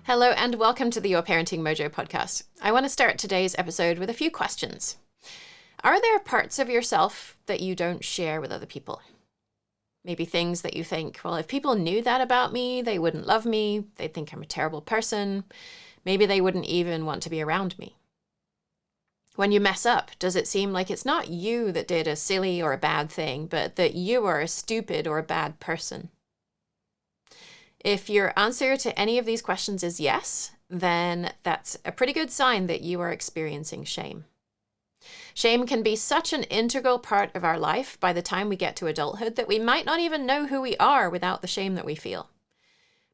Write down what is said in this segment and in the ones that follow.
Hello and welcome to the Your Parenting Mojo podcast. I want to start today's episode with a few questions. Are there parts of yourself that you don't share with other people? Maybe things that you think, well, if people knew that about me, they wouldn't love me, they'd think I'm a terrible person, maybe they wouldn't even want to be around me. When you mess up, does it seem like it's not you that did a silly or a bad thing, but that you are a stupid or a bad person? If your answer to any of these questions is yes, then that's a pretty good sign that you are experiencing shame. Shame can be such an integral part of our life by the time we get to adulthood that we might not even know who we are without the shame that we feel.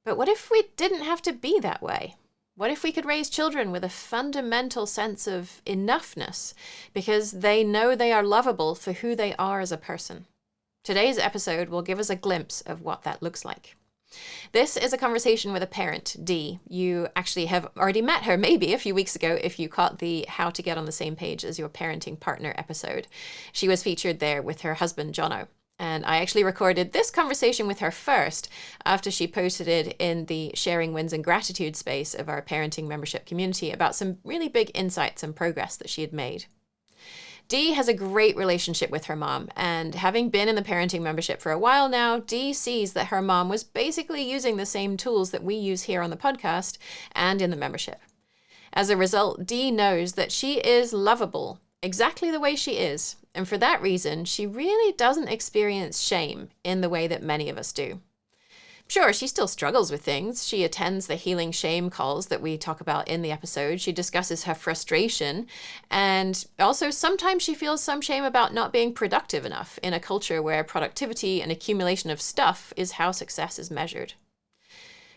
But what if we didn't have to be that way? What if we could raise children with a fundamental sense of enoughness because they know they are lovable for who they are as a person? Today's episode will give us a glimpse of what that looks like. This is a conversation with a parent, Dee. You actually have already met her maybe a few weeks ago if you caught the How to Get on the Same Page as Your Parenting Partner episode. She was featured there with her husband, Jono. And I actually recorded this conversation with her first after she posted it in the Sharing Wins and Gratitude space of our parenting membership community about some really big insights and progress that she had made. Dee has a great relationship with her mom, and having been in the parenting membership for a while now, Dee sees that her mom was basically using the same tools that we use here on the podcast and in the membership. As a result, Dee knows that she is lovable exactly the way she is, and for that reason, she really doesn't experience shame in the way that many of us do. Sure, she still struggles with things. She attends the healing shame calls that we talk about in the episode. She discusses her frustration. And also sometimes she feels some shame about not being productive enough in a culture where productivity and accumulation of stuff is how success is measured.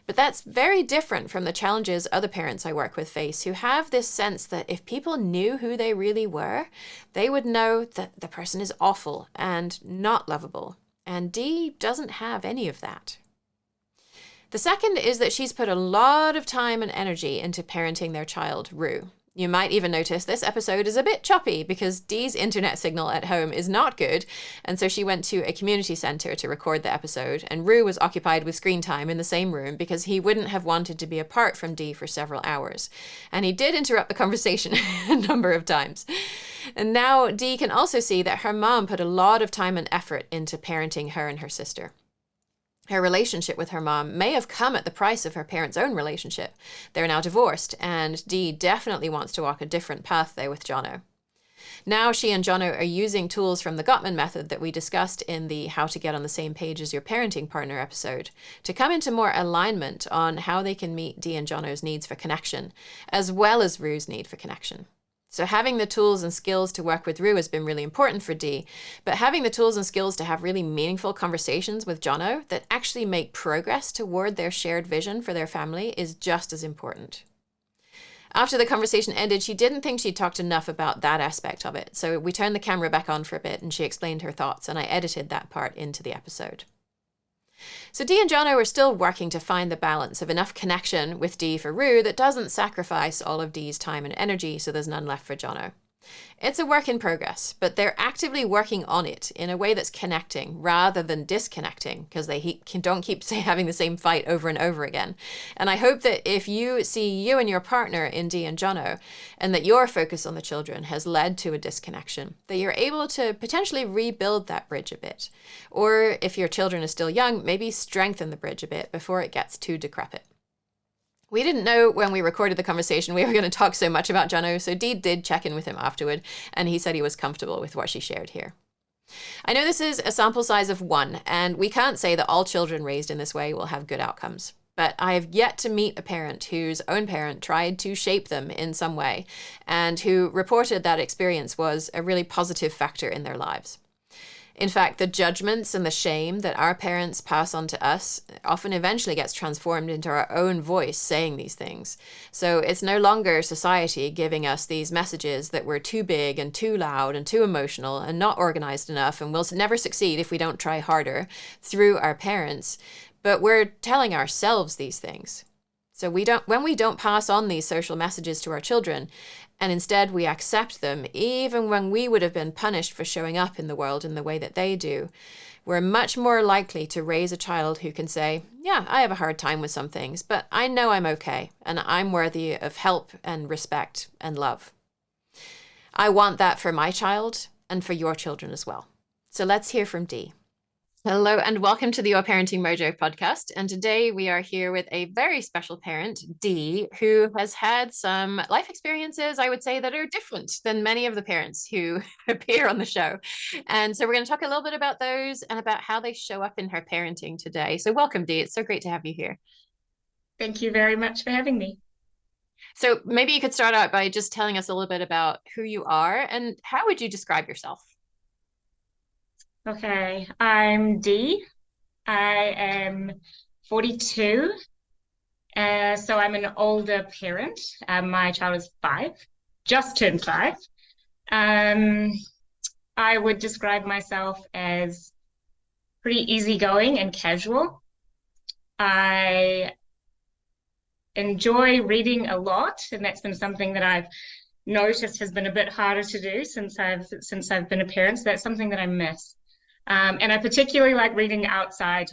But that's very different from the challenges other parents I work with face who have this sense that if people knew who they really were, they would know that the person is awful and not lovable. And Dee doesn't have any of that. The second is that she's put a lot of time and energy into parenting their child, Rue. You might even notice this episode is a bit choppy because Dee's internet signal at home is not good, and so she went to a community center to record the episode, and Rue was occupied with screen time in the same room because he wouldn't have wanted to be apart from Dee for several hours. And he did interrupt the conversation a number of times. And now Dee can also see that her mom put a lot of time and effort into parenting her and her sister. Her relationship with her mom may have come at the price of her parents' own relationship. They're now divorced, and Dee definitely wants to walk a different path there with Jono. Now she and Jono are using tools from the Gottman method that we discussed in the How to Get on the Same Page as Your Parenting Partner episode to come into more alignment on how they can meet Dee and Jono's needs for connection, as well as Rue's need for connection. So having the tools and skills to work with Rue has been really important for Dee, but having the tools and skills to have really meaningful conversations with Jono that actually make progress toward their shared vision for their family is just as important. After the conversation ended, she didn't think she'd talked enough about that aspect of it, so we turned the camera back on for a bit and she explained her thoughts, and I edited that part into the episode. So Dee and Jono are still working to find the balance of enough connection with Dee for Rue that doesn't sacrifice all of Dee's time and energy so there's none left for Jono. It's a work in progress, but they're actively working on it in a way that's connecting rather than disconnecting because they don't keep having the same fight over and over again. And I hope that if you see you and your partner in Dee and Jono and that your focus on the children has led to a disconnection, that you're able to potentially rebuild that bridge a bit. Or if your children are still young, maybe strengthen the bridge a bit before it gets too decrepit. We didn't know when we recorded the conversation we were going to talk so much about Jono, so Dee did check in with him afterward, and he said he was comfortable with what she shared here. I know this is a sample size of one, and we can't say that all children raised in this way will have good outcomes. But I have yet to meet a parent whose own parent tried to shape them in some way, and who reported that experience was a really positive factor in their lives. In fact, the judgments and the shame that our parents pass on to us often eventually gets transformed into our own voice saying these things. So it's no longer society giving us these messages that we're too big and too loud and too emotional and not organized enough and we'll never succeed if we don't try harder through our parents, but we're telling ourselves these things. So when we don't pass on these social messages to our children, And instead, we accept them, even when we would have been punished for showing up in the world in the way that they do. We're much more likely to raise a child who can say, yeah, I have a hard time with some things, but I know I'm okay, and I'm worthy of help and respect and love. I want that for my child and for your children as well. So let's hear from Dee. Hello and welcome to the Your Parenting Mojo podcast. And today we are here with a very special parent, Dee, who has had some life experiences, I would say, that are different than many of the parents who appear on the show. And so we're going to talk a little bit about those and about how they show up in her parenting today. So welcome, Dee. It's so great to have you here. Thank you very much for having me. So maybe you could start out by just telling us a little bit about who you are and how would you describe yourself? Okay, I'm Dee. I am 42. So I'm an older parent. My child is 5, just turned 5. I would describe myself as pretty easygoing and casual. I enjoy reading a lot, and that's been something that I've noticed has been a bit harder to do since I've been a parent. So that's something that I miss. And I particularly like reading outside.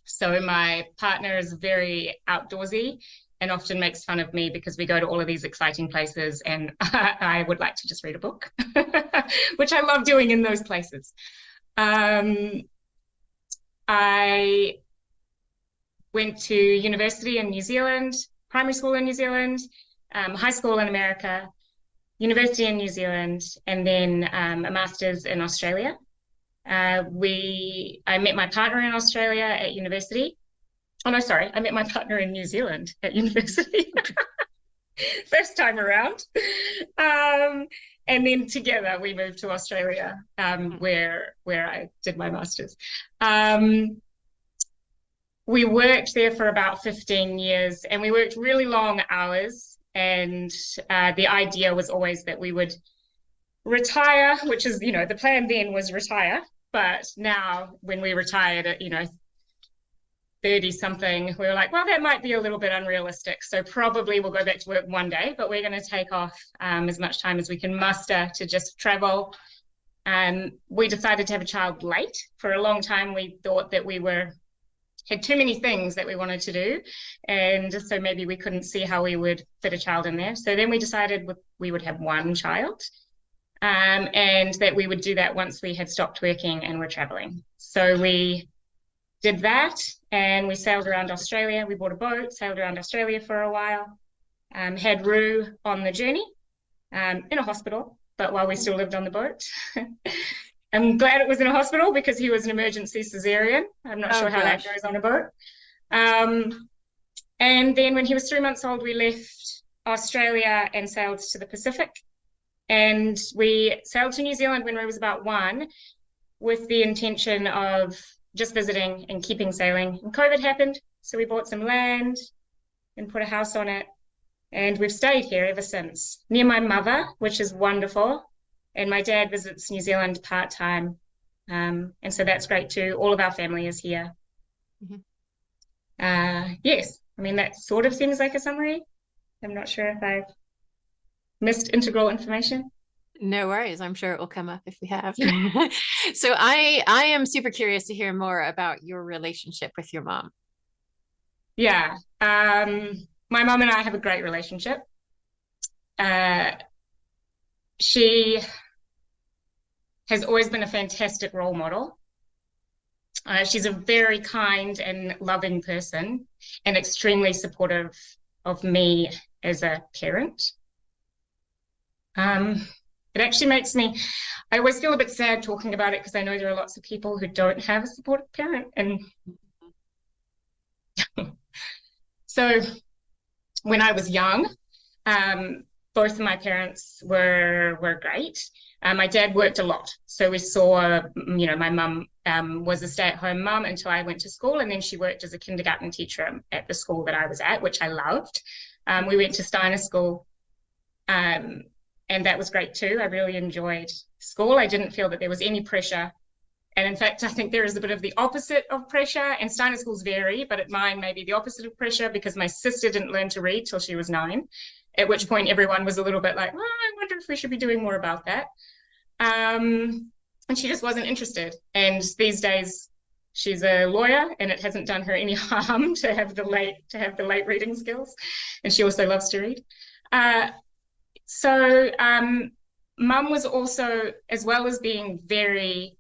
So my partner is very outdoorsy and often makes fun of me because we go to all of these exciting places and I would like to just read a book, which I love doing in those places. I went to university in New Zealand, primary school in New Zealand, high school in America, university in New Zealand, and then a master's in Australia. I met my partner in Australia at university. Oh, no, sorry. I met my partner in New Zealand at university. First time around. And then together we moved to Australia, where I did my master's. We worked there for about 15 years and we worked really long hours. And the idea was always that we would retire, which is, the plan then was retire. But now when we retired at, 30 something, we were like, well, that might be a little bit unrealistic. So probably we'll go back to work one day, but we're going to take off as much time as we can muster to just travel. We decided to have a child late. For a long time, we thought that we had too many things that we wanted to do. And so maybe we couldn't see how we would fit a child in there. So then we decided we would have one child. And that we would do that once we had stopped working and were traveling. So we did that and we sailed around Australia. We bought a boat, sailed around Australia for a while, had Rue on the journey in a hospital, but while we still lived on the boat. I'm glad it was in a hospital because he was an emergency cesarean. I'm not sure how that goes on a boat. And then when he was 3 months old, we left Australia and sailed to the Pacific. And we sailed to New Zealand when I was about 1 with the intention of just visiting and keeping sailing. And COVID happened, so we bought some land and put a house on it. And we've stayed here ever since, near my mother, which is wonderful. And my dad visits New Zealand part-time. And so that's great too. All of our family is here. Mm-hmm. Yes, I mean, that sort of seems like a summary. I'm not sure if I've missed integral information. No worries. I'm sure it will come up if we have. So I am super curious to hear more about your relationship with your mom. Yeah. My mom and I have a great relationship. She has always been a fantastic role model. She's a very kind and loving person and extremely supportive of me as a parent. It actually makes me, I always feel a bit sad talking about it because I know there are lots of people who don't have a supportive parent. And so when I was young, both of my parents were great. My dad worked a lot. So we saw, my mum was a stay-at-home mum until I went to school. And then she worked as a kindergarten teacher at the school that I was at, which I loved. We went to Steiner School. And that was great too. I really enjoyed school. I didn't feel that there was any pressure. And in fact, I think there is a bit of the opposite of pressure. And Steiner schools vary, but at mine, maybe the opposite of pressure because my sister didn't learn to read till she was 9. at which point everyone was a little bit like, oh, I wonder if we should be doing more about that. And she just wasn't interested. And these days she's a lawyer, and it hasn't done her any harm to have the late reading skills. And she also loves to read. So Mum was also, as well as being very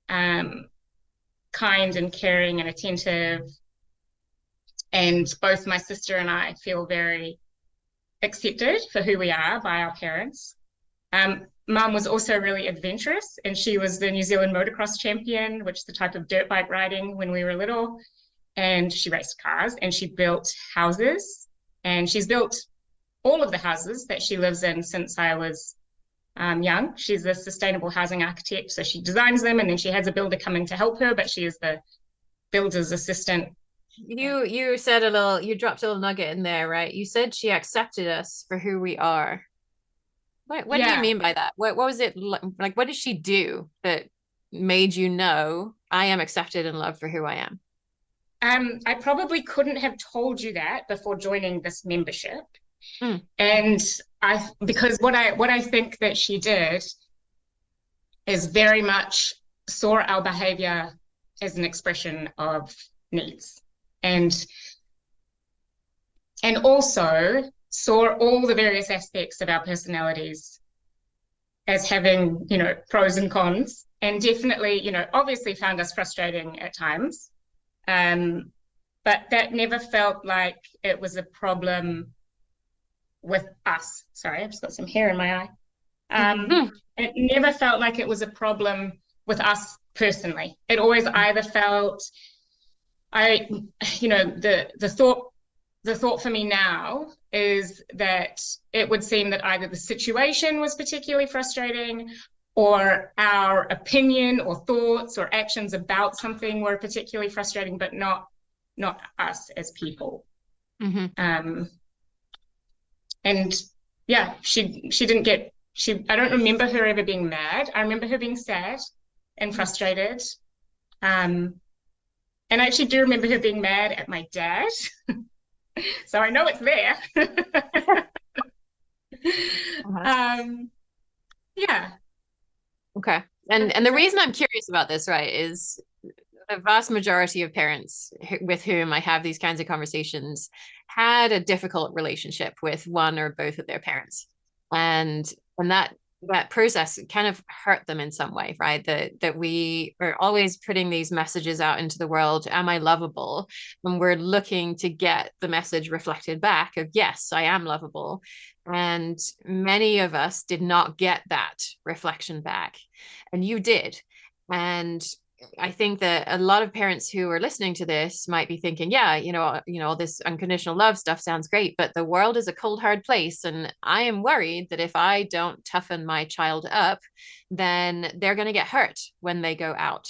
kind and caring and attentive, and both my sister and I feel very accepted for who we are by our parents. Mum was also really adventurous, and she was the New Zealand motocross champion, which is the type of dirt bike riding when we were little. And she raced cars, and she built houses, and she's built all of the houses that she lives in since I was young. She's a sustainable housing architect, so she designs them, and then she has a builder coming to help her, but she is the builder's assistant. You said you dropped a little nugget in there, right? You said she accepted us for who we are. What do you mean by that? What was it like? What did she do that made you know I am accepted and loved for who I am? I probably couldn't have told you that before joining this membership. Mm. And because what I think that she did is very much saw our behavior as an expression of needs, and also saw all the various aspects of our personalities as having, pros and cons, and definitely, obviously found us frustrating at times. But that never felt like it was a problem with us. Sorry, I've just got some hair in my eye. It never felt like it was a problem with us personally. It always either felt, the thought for me now is that it would seem that either the situation was particularly frustrating, or our opinion or thoughts or actions about something were particularly frustrating, but not us as people. Mm-hmm. And yeah, she didn't get, I don't remember her ever being mad. I remember her being sad and frustrated. And I actually do remember her being mad at my dad. So I know it's there. Yeah. Okay. And the reason I'm curious about this, right, is the vast majority of parents with whom I have these kinds of conversations had a difficult relationship with one or both of their parents. And that process kind of hurt them in some way, right? That we are always putting these messages out into the world. Am I lovable? And we're looking to get the message reflected back of, yes, I am lovable. And many of us did not get that reflection back. And you did. And I think that a lot of parents who are listening to this might be thinking, yeah, all this unconditional love stuff sounds great, but the world is a cold, hard place. And I am worried that if I don't toughen my child up, then they're going to get hurt when they go out.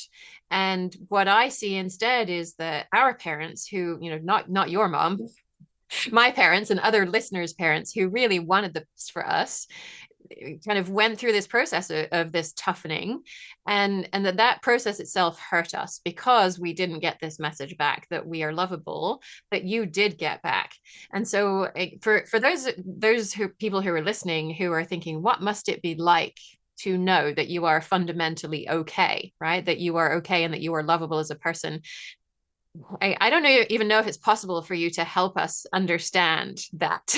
And what I see instead is that our parents who, not your mom, my parents and other listeners' parents who really wanted the best for us, kind of went through this process of this toughening, and that process itself hurt us because we didn't get this message back that we are lovable, that you did get back. And so for those people who are listening who are thinking, what must it be like to know that you are fundamentally okay, right? That you are okay and that you are lovable as a person. I don't even know if it's possible for you to help us understand that.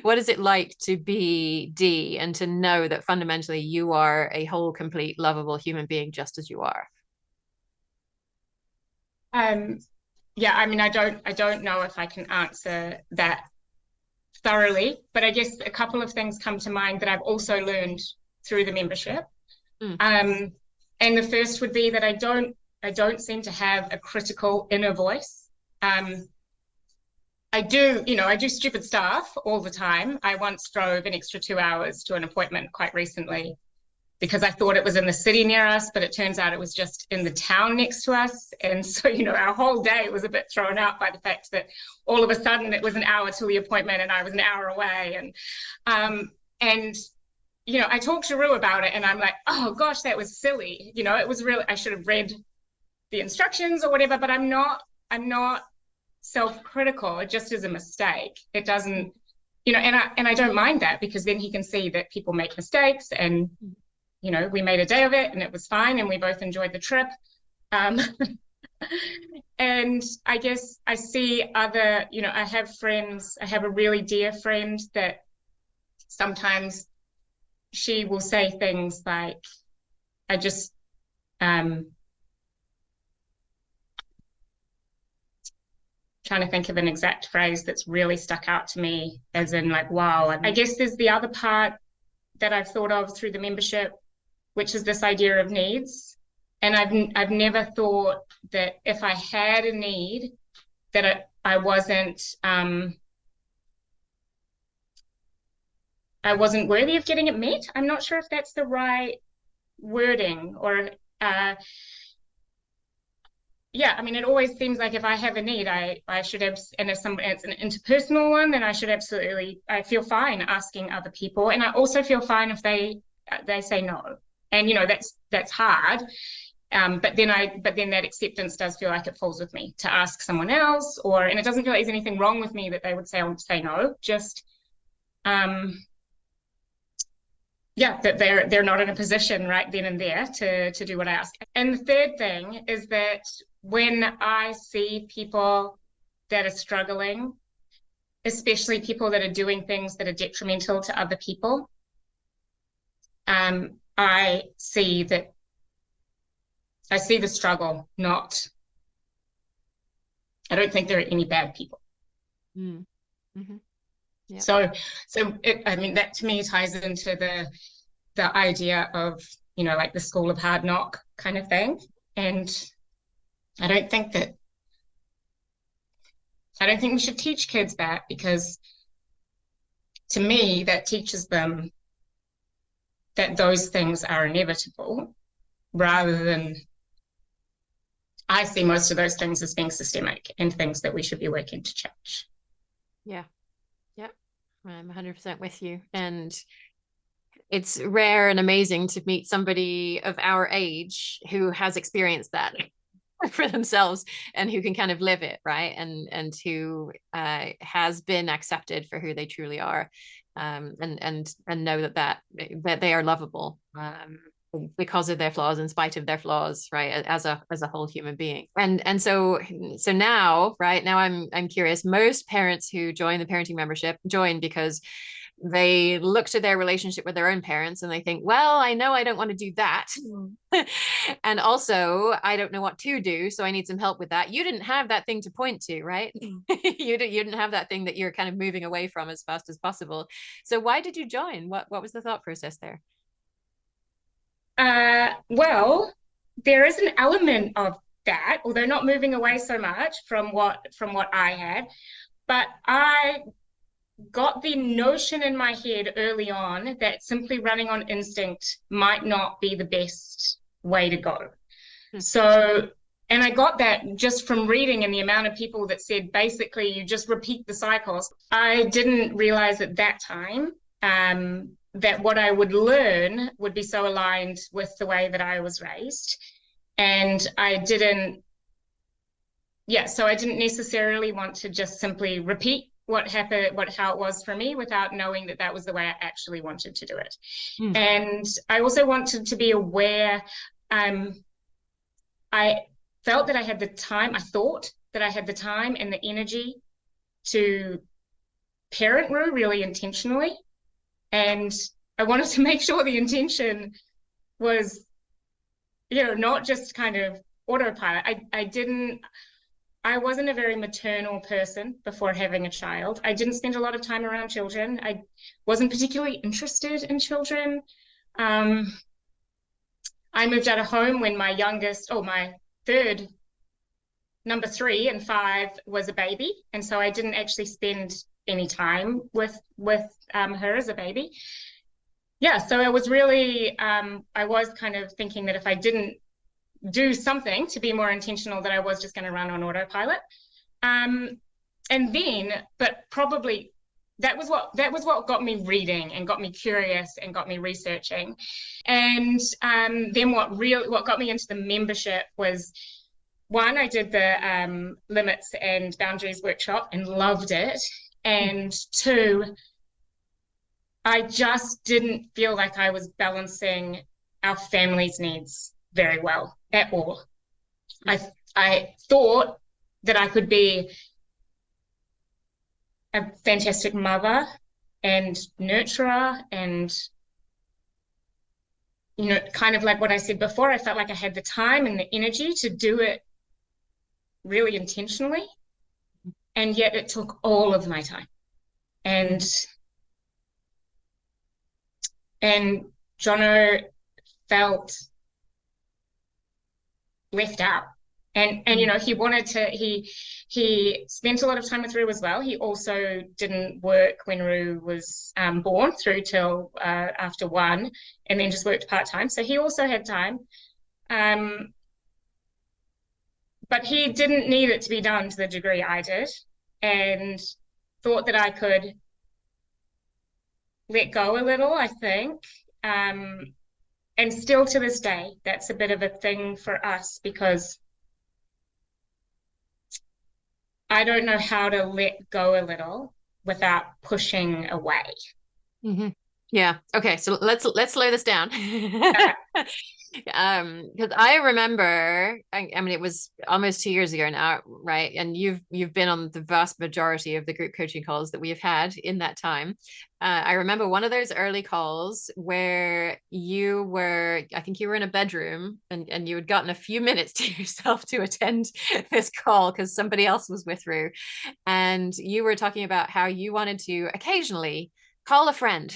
What is it like to be Dee and to know that fundamentally you are a whole, complete, lovable human being just as you are? Yeah, I mean, I don't know if I can answer that thoroughly, but I guess a couple of things come to mind that I've also learned through the membership. And the first would be that I don't seem to have a critical inner voice. I do stupid stuff all the time. I once drove an extra 2 hours to an appointment quite recently because I thought it was in the city near us, but it turns out it was just in the town next to us. And so, our whole day was a bit thrown out by the fact that all of a sudden it was an hour till the appointment and I was an hour away. And I talked to Rue about it and I'm like, oh gosh, that was silly. It was really, I should have read the instructions or whatever, but I'm not self-critical. It just is a mistake. It doesn't and I don't mind that, because then he can see that people make mistakes, and we made a day of it and it was fine and we both enjoyed the trip. Um, and I guess I see other, I have friends, I have a really dear friend that sometimes she will say things like, I just, trying to think of an exact phrase that's really stuck out to me, as in like, wow. I guess there's the other part that I've thought of through the membership, which is this idea of needs. And I've never thought that if I had a need, that I wasn't worthy of getting it met. I'm not sure if that's the right wording, or yeah, I mean, it always seems like if I have a need, I should have, and if it's an interpersonal one, then I should absolutely, I feel fine asking other people. And I also feel fine if they say no. And, that's hard. But then that acceptance does feel like it falls with me to ask someone else, and it doesn't feel like there's anything wrong with me that they would say no, just, that they're not in a position right then and there to do what I ask. And the third thing is that when I see people that are struggling, especially people that are doing things that are detrimental to other people, I see the struggle, I don't think there are any bad people. Mm-hmm. Yeah. So that to me ties into the idea of, like the school of hard knock kind of thing. And I don't think we should teach kids that, because to me, that teaches them that those things are inevitable, rather than, I see most of those things as being systemic and things that we should be working to change. Yeah. I'm 100% with you. And it's rare and amazing to meet somebody of our age who has experienced that for themselves and who can kind of live it, right? And who has been accepted for who they truly are, and know that they are lovable, because of their flaws, in spite of their flaws, right? As a whole human being. And so now, right now, I'm curious. Most parents who join the parenting membership join because they look to their relationship with their own parents and they think, well, I know I don't want to do that. And also I don't know what to do, so I need some help with that. You didn't have that thing to point to, right? You didn't have that thing that you're kind of moving away from as fast as possible. So why did you join? What was the thought process there? Well, there is an element of that, although not moving away so much from what I had. But I got the notion in my head early on that simply running on instinct might not be the best way to go. So, and I got that just from reading and the amount of people that said basically you just repeat the cycles. I didn't realize at that time that what I would learn would be so aligned with the way that I was raised. And I didn't necessarily want to just simply repeat what happened, how it was for me, without knowing that was the way I actually wanted to do it. And I also wanted to be aware. I felt that I had the time. I thought that I had the time and the energy to parent Rue really intentionally. And I wanted to make sure the intention was, not just kind of autopilot. I wasn't a very maternal person before having a child. I didn't spend a lot of time around children. I wasn't particularly interested in children. I moved out of home when my third, number 3 and 5 was a baby. And so I didn't actually spend any time with her as a baby. Yeah, so it was really, I was kind of thinking that if I didn't do something to be more intentional, that I was just going to run on autopilot. And then, but probably that was what got me reading and got me curious and got me researching. And then what got me into the membership was, one, I did the limits and boundaries workshop and loved it. And 2, I just didn't feel like I was balancing our family's needs very well at all. I thought that I could be a fantastic mother and nurturer and kind of like what I said before, I felt like I had the time and the energy to do it really intentionally. And yet it took all of my time. And Mm-hmm. and Jono felt left out. And he wanted to he spent a lot of time with Rue as well. He also didn't work when Rue was born through till after 1, and then just worked part-time. So he also had time. Um, but he didn't need it to be done to the degree I did, and thought that I could let go a little, I think. Um, and still to this day, that's a bit of a thing for us because I don't know how to let go a little without pushing away. Mm-hmm. Yeah. Okay. So let's slow this down. Okay. Because I remember, I mean, it was almost 2 years ago now, right? And you've been on the vast majority of the group coaching calls that we have had in that time. I remember one of those early calls where I think you were in a bedroom and you had gotten a few minutes to yourself to attend this call because somebody else was with you. And you were talking about how you wanted to occasionally call a friend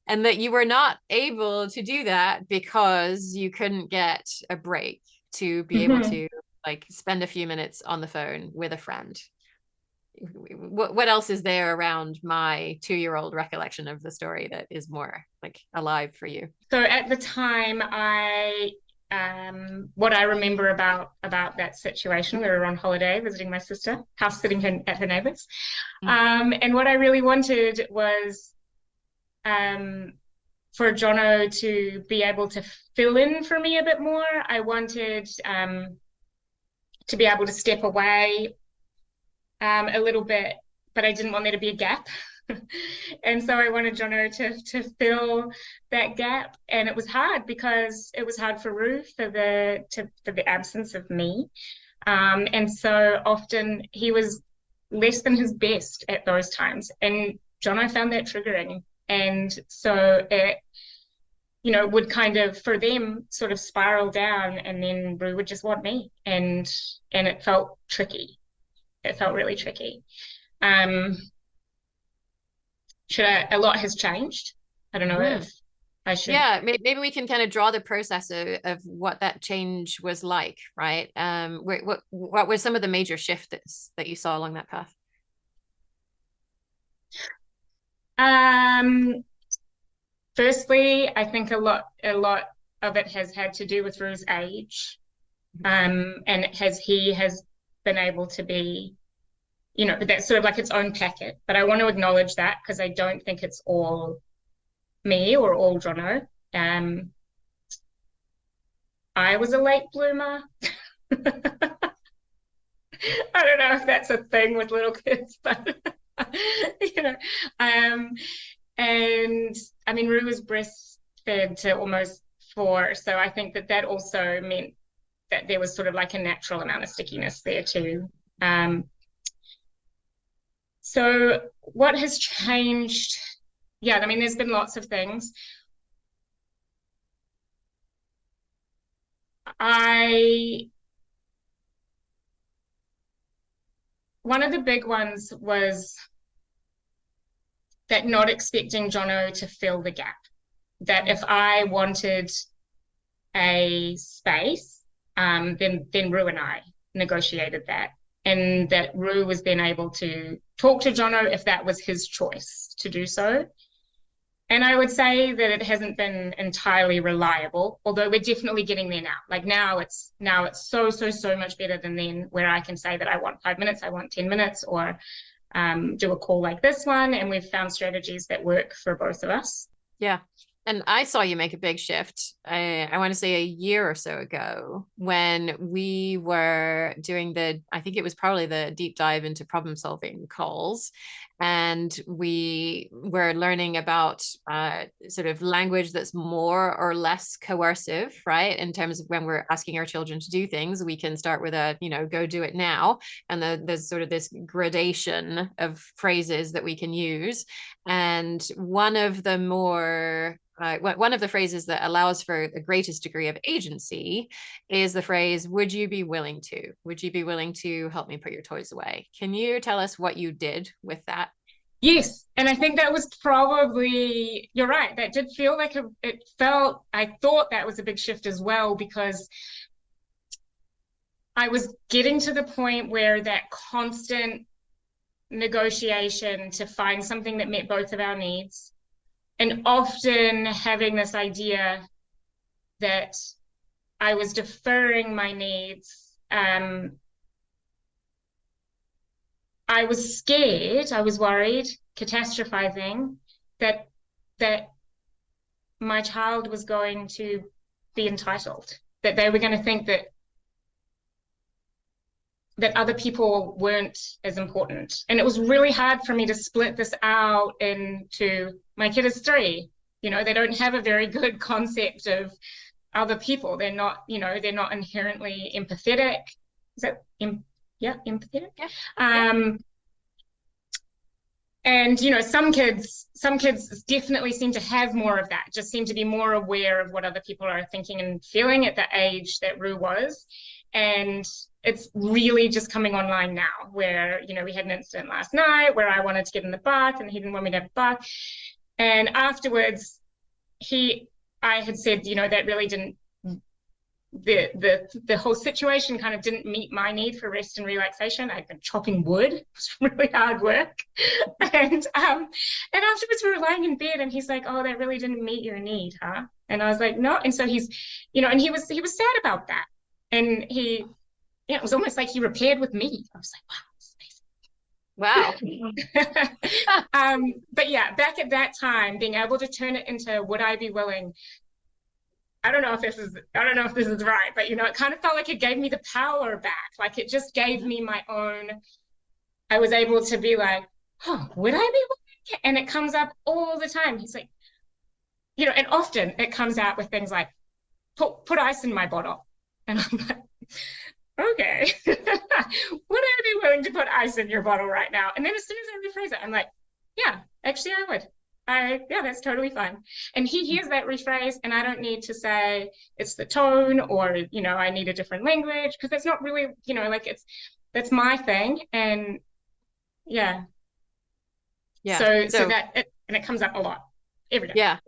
and that you were not able to do that because you couldn't get a break to be able Mm-hmm. to like spend a few minutes on the phone with a friend. What else is there around my 2-year-old recollection of the story that is more like alive for you? So at the time, I what I remember about that situation, we were on holiday visiting my sister, house sitting at her neighbor's, Mm. and what I really wanted was um, for Jono to be able to fill in for me a bit more. I wanted to be able to step away a little bit, but I didn't want there to be a gap. And so I wanted Jono to fill that gap, and it was hard because it was hard for Ruth for the absence of me, and so often he was less than his best at those times, and Jono found that triggering, and so it would kind of for them sort of spiral down, and then Rue would just want me, and it felt tricky. It felt really tricky. Um, a lot has changed. I don't know Mm. if I should. Yeah, maybe we can kind of draw the process of what that change was like, right? What were some of the major shifts that you saw along that path? Um, Firstly, I think a lot of it has had to do with Rue's age, and he has been able to be, but that's sort of like its own packet. But I want to acknowledge that because I don't think it's all me or all Jono. Um, I was a late bloomer. I don't know if that's a thing with little kids, but you know, um, and I mean, Rue was breastfed to almost 4, so I think that also meant that there was sort of like a natural amount of stickiness there too. Um, so what has changed? Yeah, I mean, there's been lots of things. I One of the big ones was that not expecting Jono to fill the gap. That if I wanted a space, then Rue and I negotiated that, and that Rue was then able to talk to Jono if that was his choice to do so. And I would say that it hasn't been entirely reliable, although we're definitely getting there now. Like now it's so much better than then, where I can say that I want 5 minutes, I want 10 minutes, or do a call like this one, and we've found strategies that work for both of us. Yeah. And I saw you make a big shift. I want to say a year or so ago when we were doing I think it was probably the deep dive into problem solving calls. and we were learning about sort of language that's more or less coercive, right? In terms of when we're asking our children to do things, we can start with a, go do it now. And there's sort of this gradation of phrases that we can use. And one of the more one of the phrases that allows for the greatest degree of agency is the phrase, would you be willing to? Would you be willing to help me put your toys away? Can you tell us what you did with that? Yes, and I think that was probably, you're right, that did feel like I thought that was a big shift as well, because I was getting to the point where that constant negotiation to find something that met both of our needs, and often having this idea that I was deferring my needs. I was scared, I was worried, catastrophizing that my child was going to be entitled, that they were going to think that other people weren't as important. And it was really hard for me to split this out into, my kid is 3, they don't have a very good concept of other people. They're not, they're not inherently empathetic. Is that, yeah, empathetic? Yeah. Yeah. And some kids definitely seem to have more of that, just seem to be more aware of what other people are thinking and feeling at the age that Rue was. And it's really just coming online now, where we had an incident last night where I wanted to get in the bath and he didn't want me to have a bath. And afterwards, I had said, that really didn't, the whole situation kind of didn't meet my need for rest and relaxation. I'd been chopping wood. It was really hard work. And afterwards we were lying in bed and he's like, oh, that really didn't meet your need, huh? And I was like, no. And so he's, and he was sad about that. And it was almost like he repaired with me. I was like, wow. Wow. But yeah, back at that time, being able to turn it into, would I be willing? I don't know if this is right, but it kind of felt like it gave me the power back. Like it just gave me my own. I was able to be like, oh, would I be willing? And it comes up all the time. He's like, and often it comes out with things like, put ice in my bottle. And I'm like, okay, would I be willing to put ice in your bottle right now? And then as soon as I rephrase it, I'm like, yeah, actually I would. Yeah, that's totally fine. And he hears that rephrase, and I don't need to say it's the tone or, I need a different language, because that's not really, that's my thing. And yeah. Yeah. So that, and it comes up a lot every day. Yeah.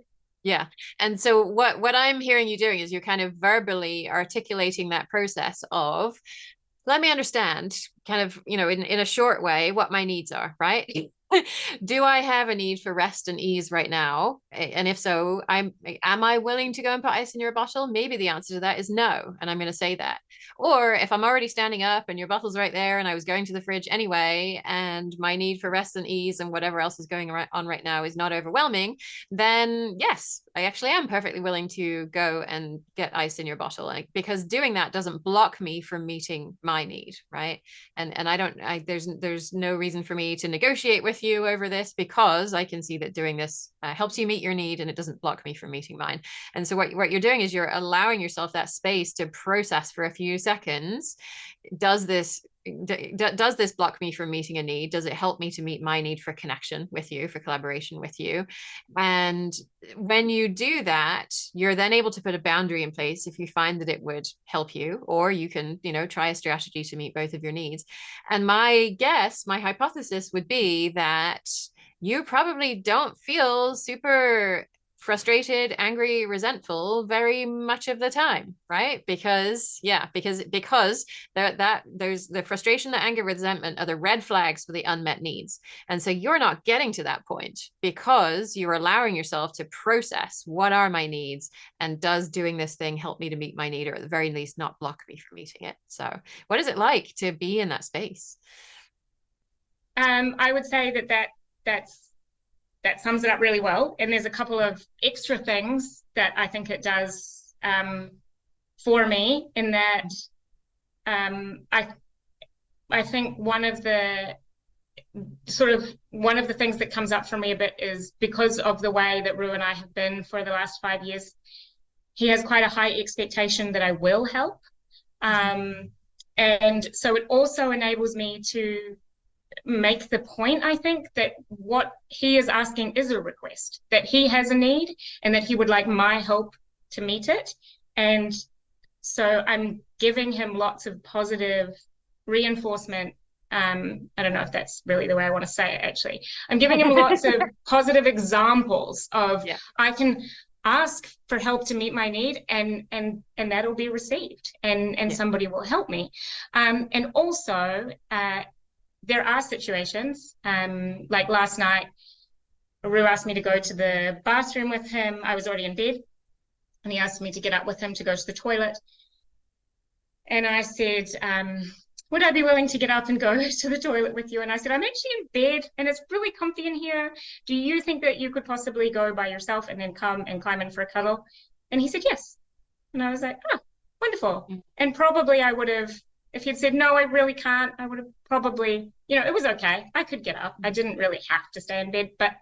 Yeah. And so what I'm hearing you doing is you're kind of verbally articulating that process of, let me understand kind of, in a short way what my needs are, right? Do I have a need for rest and ease right now? And if so, am I willing to go and put ice in your bottle? Maybe the answer to that is no. And I'm going to say that. Or if I'm already standing up and your bottle's right there and I was going to the fridge anyway, and my need for rest and ease and whatever else is going on right now is not overwhelming, then yes, I actually am perfectly willing to go and get ice in your bottle. Because doing that doesn't block me from meeting my need, right? And there's no reason for me to negotiate with you over this, because I can see that doing this helps you meet your need and it doesn't block me from meeting mine. And so what you're doing is you're allowing yourself that space to process for a few seconds. Does this block me from meeting a need? Does it help me to meet my need for connection with you, for collaboration with you? And when you do that, you're then able to put a boundary in place if you find that it would help you, or you can, try a strategy to meet both of your needs. And my hypothesis would be that you probably don't feel super frustrated, angry, resentful very much of the time, right? Because there's the frustration, the anger, resentment are the red flags for the unmet needs. And so you're not getting to that point because you're allowing yourself to process, what are my needs, and does doing this thing help me to meet my need, or at the very least not block me from meeting it? So what is it like to be in that space? I would say that sums it up really well. And there's a couple of extra things that I think it does for me, in that I think one of the sort of one of the things that comes up for me a bit is because of the way that Rue and I have been for the last 5 years, he has quite a high expectation that I will help. And so it also enables me to make the point, I think, that what he is asking is a request, that he has a need and that he would like my help to meet it. And so I'm giving him lots of positive reinforcement. I don't know if that's really the way I want to say it, actually. I'm giving him lots of positive examples of I can ask for help to meet my need and that'll be received and somebody will help me. And also, there are situations, like last night, Rue asked me to go to the bathroom with him. I was already in bed, and he asked me to get up with him to go to the toilet. And I said, would I be willing to get up and go to the toilet with you? And I said, I'm actually in bed, and it's really comfy in here. Do you think that you could possibly go by yourself and then come and climb in for a cuddle? And he said, yes. And I was like, oh, wonderful. And probably I would have, if he'd said, no, I really can't, I would have probably, it was okay. I could get up. I didn't really have to stay in bed, but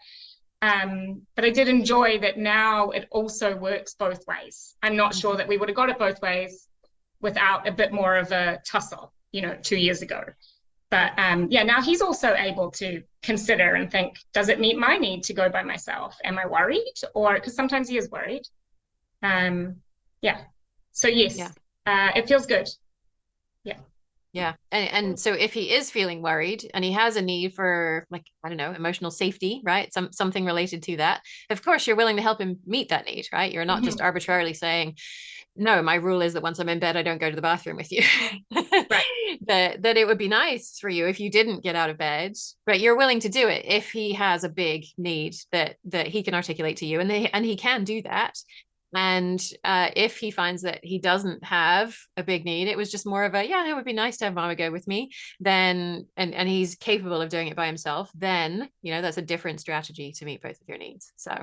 I did enjoy that now it also works both ways. I'm not sure that we would have got it both ways without a bit more of a tussle, 2 years ago. But now he's also able to consider and think, does it meet my need to go by myself? Am I worried? Or because sometimes he is worried. So yes, it feels good. Yeah. And so if he is feeling worried and he has a need for, like, I don't know, emotional safety, right? Something related to that. Of course, you're willing to help him meet that need, right? You're not just arbitrarily saying, no, my rule is that once I'm in bed, I don't go to the bathroom with you. Right. That it would be nice for you if you didn't get out of bed, but you're willing to do it if he has a big need that he can articulate to you, and he can do that. And if he finds that he doesn't have a big need, it was just more of a, it would be nice to have mama go with me, then, and he's capable of doing it by himself, then, that's a different strategy to meet both of your needs. So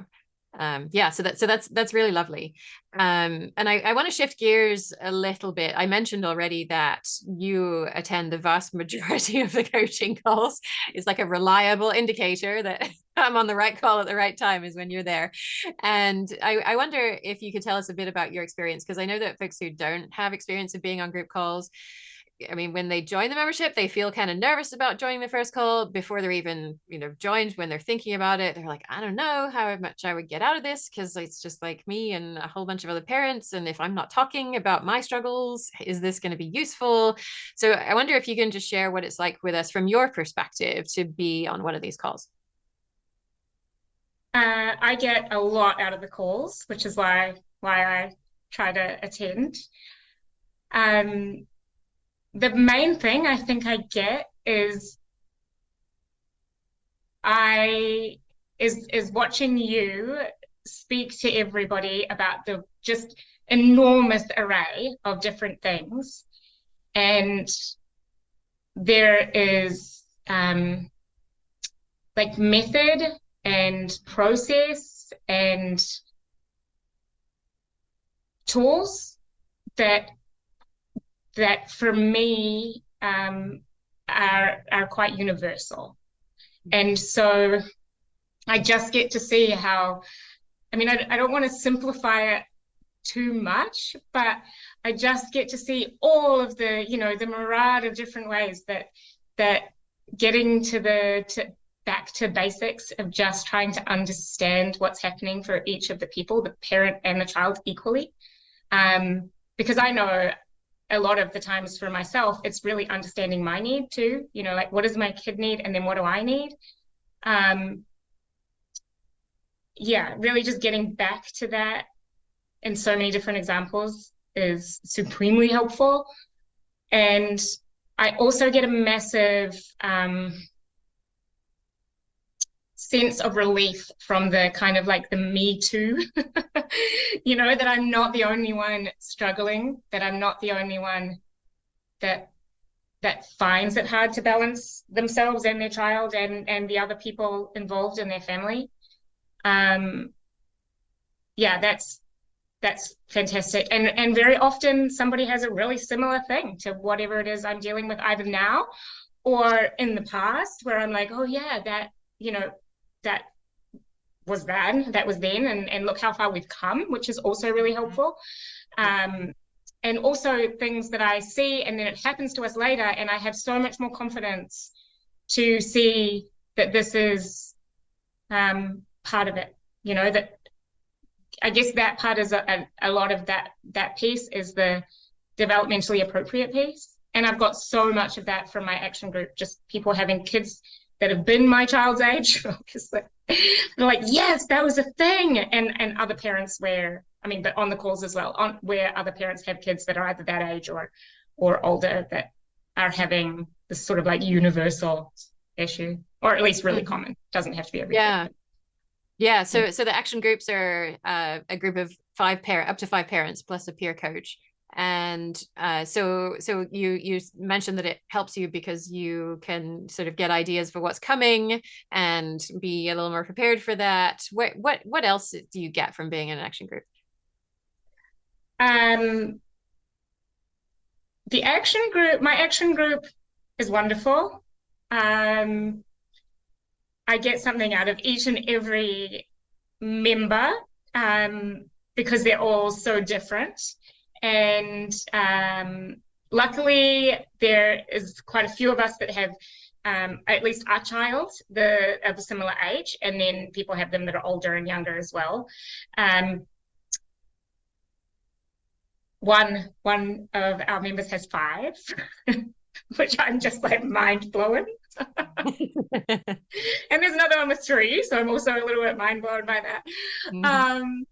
so that's really lovely. And I want to shift gears a little bit. I mentioned already that you attend the vast majority of the coaching calls. It's like a reliable indicator that I'm on the right call at the right time is when you're there. And I wonder if you could tell us a bit about your experience, because I know that folks who don't have experience of being on group calls, I mean, when they join the membership, they feel kind of nervous about joining the first call before they're even, joined. When they're thinking about it, they're like, I don't know how much I would get out of this, because it's just like me and a whole bunch of other parents. And if I'm not talking about my struggles, is this going to be useful? So I wonder if you can just share what it's like with us from your perspective to be on one of these calls. I get a lot out of the calls, which is why I try to attend. The main thing I think I get is watching you speak to everybody about the just enormous array of different things. And there is like method and process and tools that for me are quite universal. And so I just get to see how, I mean, I don't want to simplify it too much, but I just get to see all of the, the myriad of different ways that getting back to basics of just trying to understand what's happening for each of the people, the parent and the child equally. Because I know a lot of the times for myself, it's really understanding my need too, like what does my kid need and then what do I need? Really just getting back to that in so many different examples is supremely helpful. And I also get a massive sense of relief from the kind of like the me too, that I'm not the only one struggling, that I'm not the only one that finds it hard to balance themselves and their child and the other people involved in their family. That's fantastic. And very often somebody has a really similar thing to whatever it is I'm dealing with either now or in the past where I'm like, oh yeah, that, you know, that was then, that was then, and look how far we've come, which is also really helpful. Um, and also things that I see and then it happens to us later, and I have so much more confidence to see that this is part of it. You know, that I guess that part is a lot of that piece is the developmentally appropriate piece. And I've got so much of that from my action group, just people having kids that have been my child's age, obviously. They're like, yes, that was a thing. And other parents where, I mean, but on the calls as well, on where other parents have kids that are either that age or older that are having this sort of like universal issue, or at least really common. Doesn't have to be every Yeah. kid. Yeah. So the action groups are a group of up to five parents plus a peer coach. And so you mentioned that it helps you because you can sort of get ideas for what's coming and be a little more prepared for that. What else do you get from being in an action group? Um, my action group is wonderful. Um, I get something out of each and every member because they're all so different. And luckily, there is quite a few of us that have at least our child of a similar age, and then people have them that are older and younger as well. One of our members has 5, which I'm just like mind blowing. And there's another one with 3, so I'm also a little bit mind blown by that. Mm-hmm.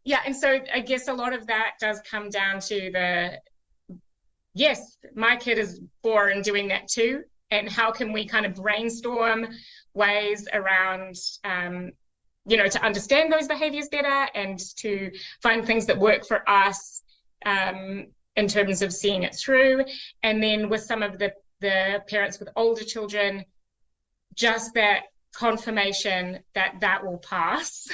Yeah, and so I guess a lot of that does come down to yes, my kid is 4 and doing that too, and how can we kind of brainstorm ways around to understand those behaviors better and to find things that work for us in terms of seeing it through. And then with some of the parents with older children, just that confirmation that will pass.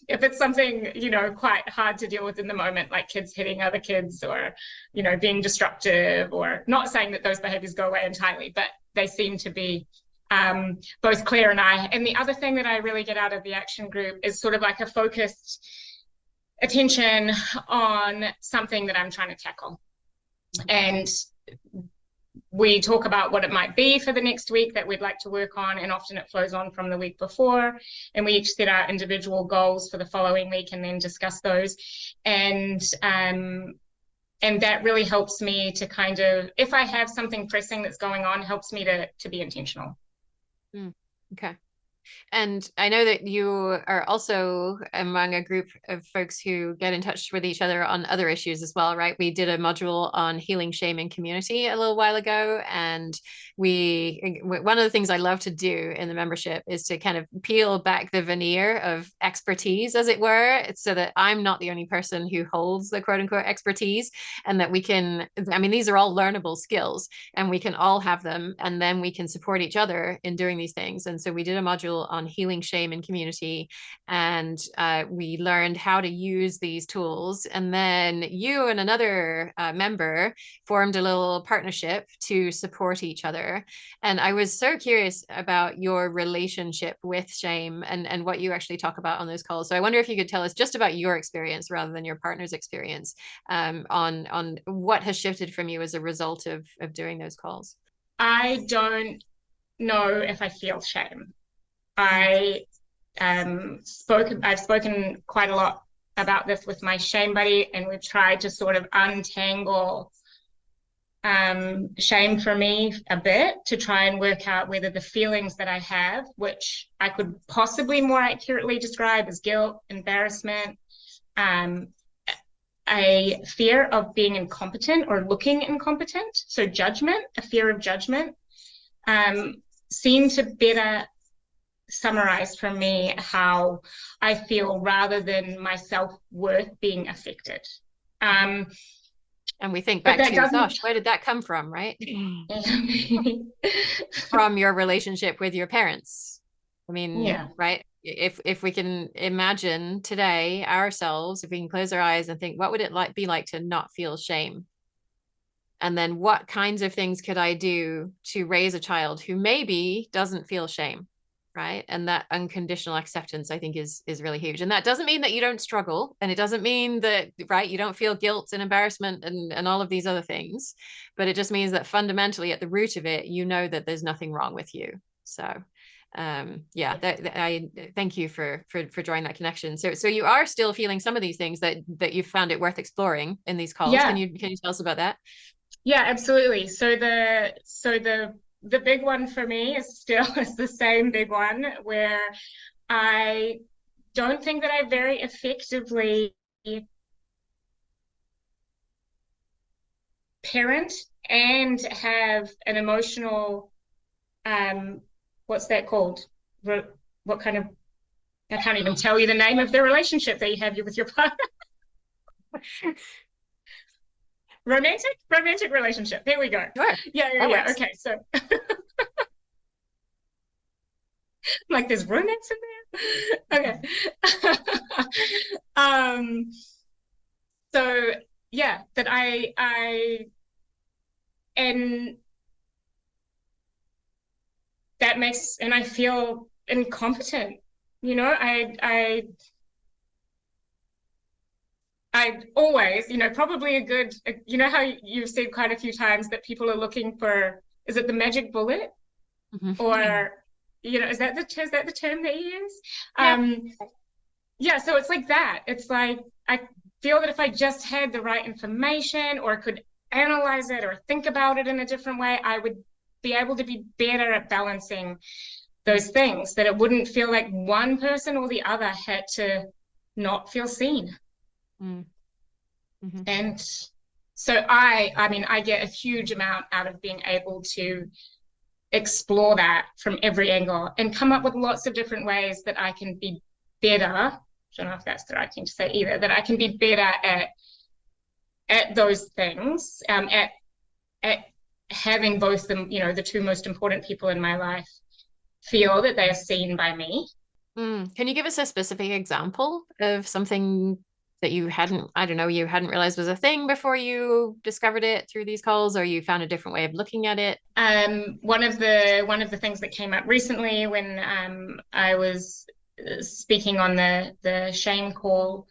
If it's something, quite hard to deal with in the moment, like kids hitting other kids or, being disruptive, or not saying that those behaviors go away entirely, but they seem to be both Claire and I. And the other thing that I really get out of the action group is sort of like a focused attention on something that I'm trying to tackle. And we talk about what it might be for the next week that we'd like to work on, and often it flows on from the week before, and we each set our individual goals for the following week and then discuss those. And that really helps me to kind of, if I have something pressing that's going on, helps me to be intentional. Okay. And I know that you are also among a group of folks who get in touch with each other on other issues as well, right? We did a module on healing shame in community a little while ago. And one of the things I love to do in the membership is to kind of peel back the veneer of expertise, as it were, so that I'm not the only person who holds the quote unquote expertise, and that these are all learnable skills and we can all have them. And then we can support each other in doing these things. And so we did a module on healing shame in community, and we learned how to use these tools. And then you and another member formed a little partnership to support each other. And I was so curious about your relationship with shame and what you actually talk about on those calls. So I wonder if you could tell us just about your experience rather than your partner's experience on what has shifted from you as a result of doing those calls. I don't know if I feel shame. I've spoken quite a lot about this with my shame buddy, and we've tried to sort of untangle shame for me a bit to try and work out whether the feelings that I have, which I could possibly more accurately describe as guilt, embarrassment, a fear of being incompetent or looking incompetent, so judgment, a fear of judgment, seem to better summarize for me how I feel rather than my self-worth being affected. And we think back to, gosh, where did that come from, right? From your relationship with your parents. I mean, yeah. Right? If we can imagine today ourselves, if we can close our eyes and think, what would it be like to not feel shame? And then what kinds of things could I do to raise a child who maybe doesn't feel shame? Right. And that unconditional acceptance, I think, is really huge. And that doesn't mean that you don't struggle. And it doesn't mean that, right, you don't feel guilt and embarrassment and all of these other things. But it just means that fundamentally at the root of it, you know that there's nothing wrong with you. So yeah, I thank you for drawing that connection. So you are still feeling some of these things that you found it worth exploring in these calls. Yeah. Can you tell us about that? Yeah, absolutely. The big one for me is still is the same big one where I don't think that I very effectively parent and have an emotional what's that called? What kind of I can't even tell you the name of the relationship that you have with your partner. Romantic relationship. There we go. Sure. Yeah. Okay, so like there's romance in there. Okay. um. So yeah, that I and that makes and I feel incompetent. You know, I always, probably a good, you know how you've said quite a few times that people are looking for, is it the magic bullet? Or, is that the term that you use? Yeah. Yeah, so it's like that. It's like, I feel that if I just had the right information or could analyze it or think about it in a different way, I would be able to be better at balancing those things, that it wouldn't feel like one person or the other had to not feel seen. And so I get a huge amount out of being able to explore that from every angle and come up with lots of different ways that I can be better. I don't know if that's the right thing to say either, that I can be better at those things, at having both them, the two most important people in my life feel that they are seen by me. Can you give us a specific example of something that you hadn't realized was a thing before you discovered it through these calls, or you found a different way of looking at it? One of the things that came up recently when I was speaking on the shame call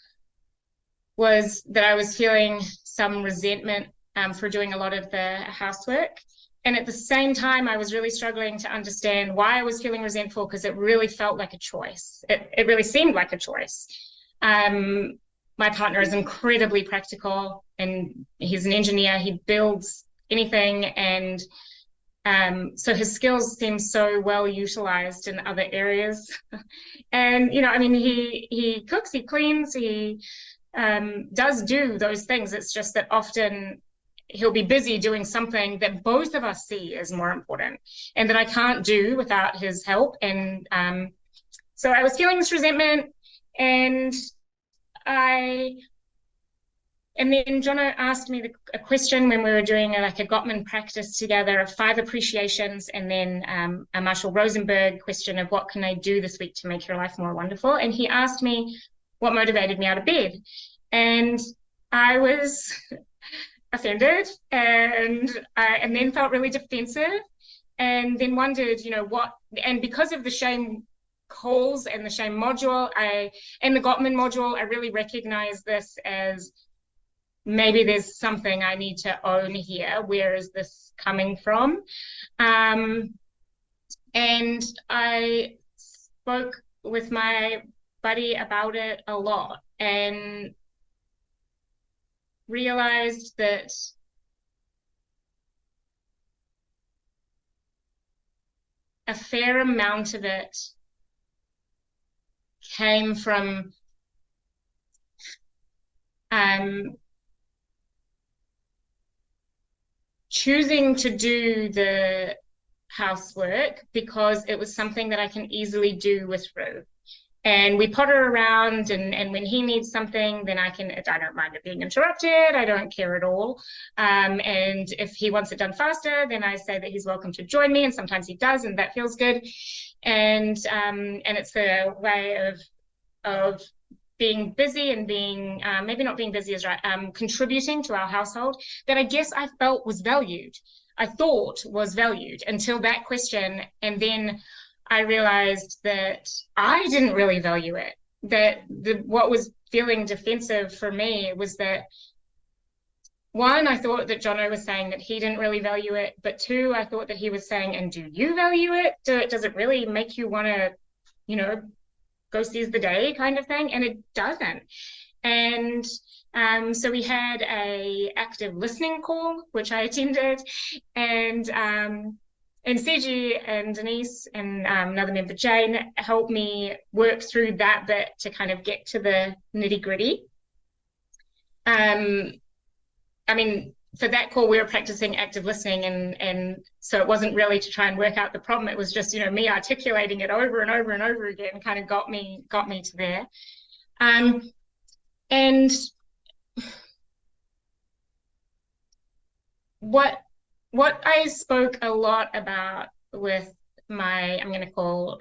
was that I was feeling some resentment for doing a lot of the housework. And at the same time, I was really struggling to understand why I was feeling resentful, because it really felt like a choice. It really seemed like a choice. My partner is incredibly practical, and he's an engineer. He builds anything, and so his skills seem so well utilized in other areas. And he cooks, he cleans, he does do those things. It's just that often he'll be busy doing something that both of us see as more important and that I can't do without his help. And so I was feeling this resentment, and then Jono asked me a question when we were doing a Gottman practice together of 5 appreciations, and then a Marshall Rosenberg question of what can I do this week to make your life more wonderful. And he asked me what motivated me out of bed. And I was offended, and then felt really defensive, and then wondered, and because of the shame calls and the shame module, and the Gottman module, I really recognize this as maybe there's something I need to own here. Where is this coming from? And I spoke with my buddy about it a lot and realized that a fair amount of it came from choosing to do the housework because it was something that I can easily do with Rue. And we potter around, and when he needs something, then I don't mind it being interrupted. I don't care at all. And if he wants it done faster, then I say that he's welcome to join me. And sometimes he does, and that feels good. And it's a way of being busy and being, maybe not being busy is right, contributing to our household, that I guess I felt was valued. I thought was valued until that question. And then I realized that I didn't really value it. That what was feeling defensive for me was that, one, I thought that Jono was saying that he didn't really value it, but two, I thought that he was saying, and do you value it? Does it really make you want to, go seize the day kind of thing? And it doesn't. And so we had a active listening call, which I attended, and Ciji and Denise and another member, Jane, helped me work through that bit to kind of get to the nitty gritty. I mean, for that call, we were practicing active listening, and so it wasn't really to try and work out the problem. It was just, me articulating it over and over and over again, kind of got me to there. And what I spoke a lot about with my, I'm gonna call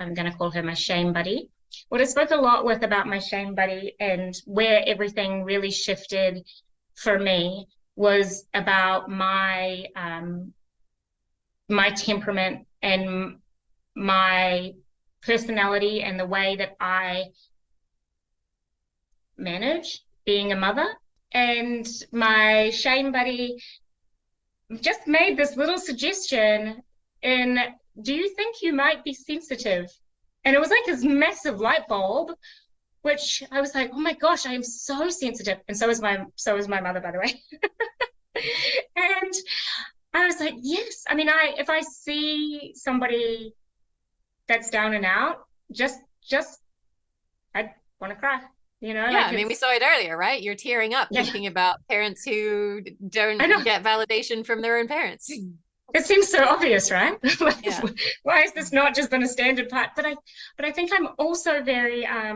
her my shame buddy. What I spoke a lot with about my shame buddy, and where everything really shifted for me, was about my temperament and my personality and the way that I manage being a mother. And my shame buddy just made this little suggestion in, do you think you might be sensitive? And it was like this massive light bulb, which I was like, oh my gosh, I am so sensitive. And so is my mother, by the way. And I was like, yes. I mean, if I see somebody that's down and out, just I want to cry. Yeah, like, I mean, we saw it earlier, right? You're tearing up thinking about parents who don't get validation from their own parents. It seems so obvious, right? Why is this not just been a standard part? But I think I'm also very I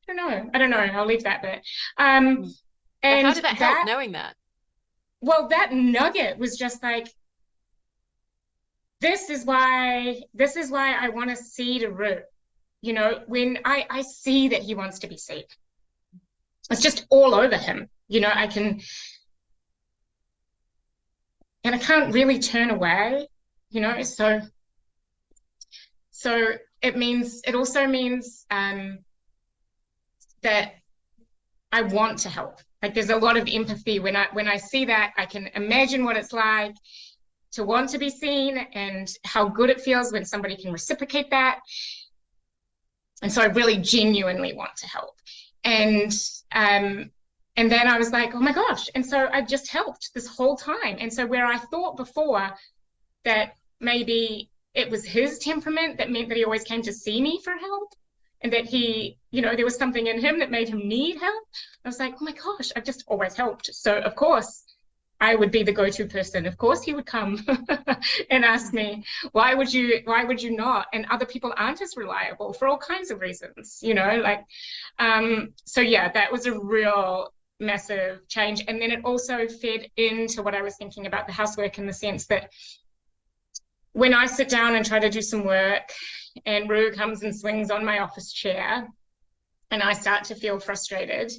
don't know. I'll leave that bit. And how did that help, knowing that? Well, that nugget was just like, this is why I want to see the root. When I see that he wants to be seen, it's just all over him. I can't really turn away. So it also means that I want to help. Like, there's a lot of empathy when I see that. I can imagine what it's like to want to be seen and how good it feels when somebody can reciprocate that. And so I really genuinely want to help. And then I was like, oh my gosh. And so I just helped this whole time. And so where I thought before that maybe it was his temperament that meant that he always came to see me for help, and that he, there was something in him that made him need help, I was like, oh my gosh, I've just always helped. So of course I would be the go-to person. Of course he would come and ask me, why would you not? And other people aren't as reliable for all kinds of reasons, so yeah, that was a real massive change. And then it also fed into what I was thinking about the housework, in the sense that when I sit down and try to do some work and Rue comes and swings on my office chair and I start to feel frustrated,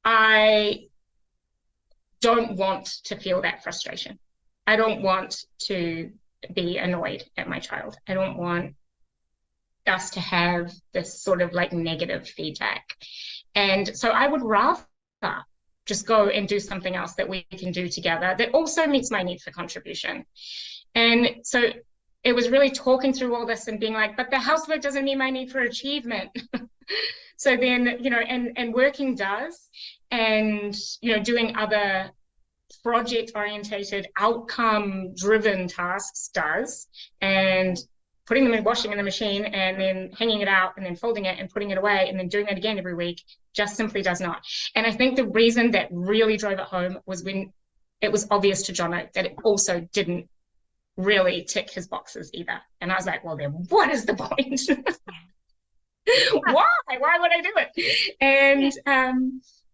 I don't want to feel that frustration. I don't want to be annoyed at my child. I don't want us to have this sort of like negative feedback. And so I would rather just go and do something else that we can do together that also meets my need for contribution. And so it was really talking through all this and being like, but the housework doesn't meet my need for achievement. So then, and working does, and, doing other project-orientated, outcome-driven tasks does, and putting them in washing in the machine and then hanging it out and then folding it and putting it away and then doing it again every week just simply does not. And I think the reason that really drove it home was when it was obvious to Jono that it also didn't really tick his boxes either. And I was like, well, then what is the point? Why would I do it?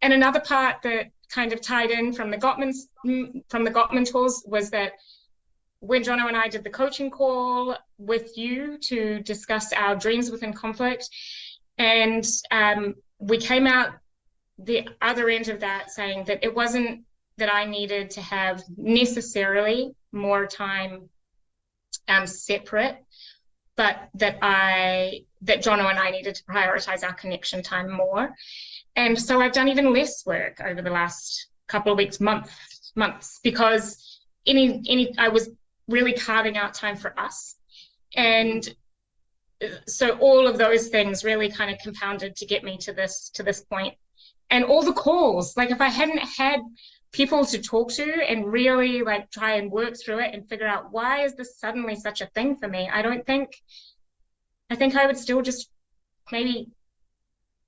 And another part that kind of tied in from the Gottman tools was that when Jono and I did the coaching call with you to discuss our dreams within conflict, and we came out the other end of that saying that it wasn't that I needed to have necessarily more time separate, but that Jono and I needed to prioritize our connection time more. And so I've done even less work over the last couple of weeks, months, because I was really carving out time for us. And so all of those things really kind of compounded to get me to this point. And all the calls, like if I hadn't had people to talk to and really like try and work through it and figure out why is this suddenly such a thing for me, I think I would still just maybe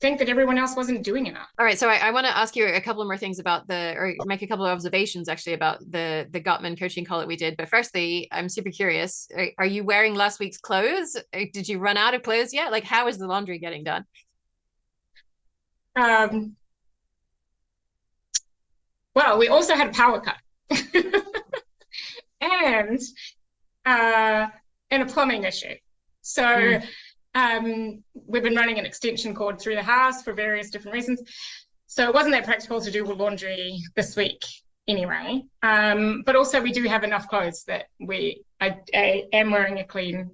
think that everyone else wasn't doing enough. All right. So I want to ask you a couple more things about or make a couple of observations actually about the Gottman coaching call that we did. But firstly, I'm super curious. Are you wearing last week's clothes? Did you run out of clothes yet? Like, how is the laundry getting done? Well, we also had a power cut and a plumbing issue. So we've been running an extension cord through the house for various different reasons. So it wasn't that practical to do laundry this week anyway. But also we do have enough clothes that I am wearing clean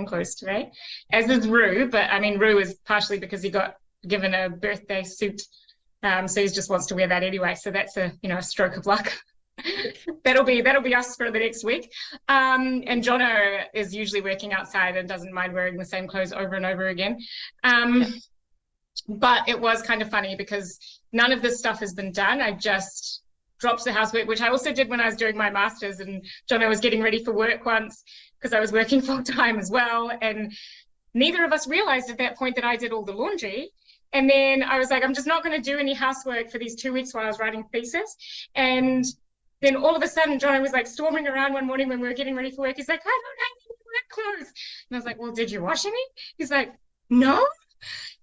clothes today, as is Rue. But I mean, Rue is partially because he got given a birthday suit. So he just wants to wear that anyway. So that's a stroke of luck. that'll be us for the next week. And Jono is usually working outside and doesn't mind wearing the same clothes over and over again. But it was kind of funny because none of this stuff has been done. I just dropped the housework, which I also did when I was doing my master's, and Jono was getting ready for work once because I was working full time as well. And neither of us realized at that point that I did all the laundry. And then I was like, I'm just not going to do any housework for these 2 weeks while I was writing thesis. And then all of a sudden, Jono was like storming around one morning when we were getting ready for work. He's like, I don't have any work clothes. And I was like, well, did you wash any? He's like, no.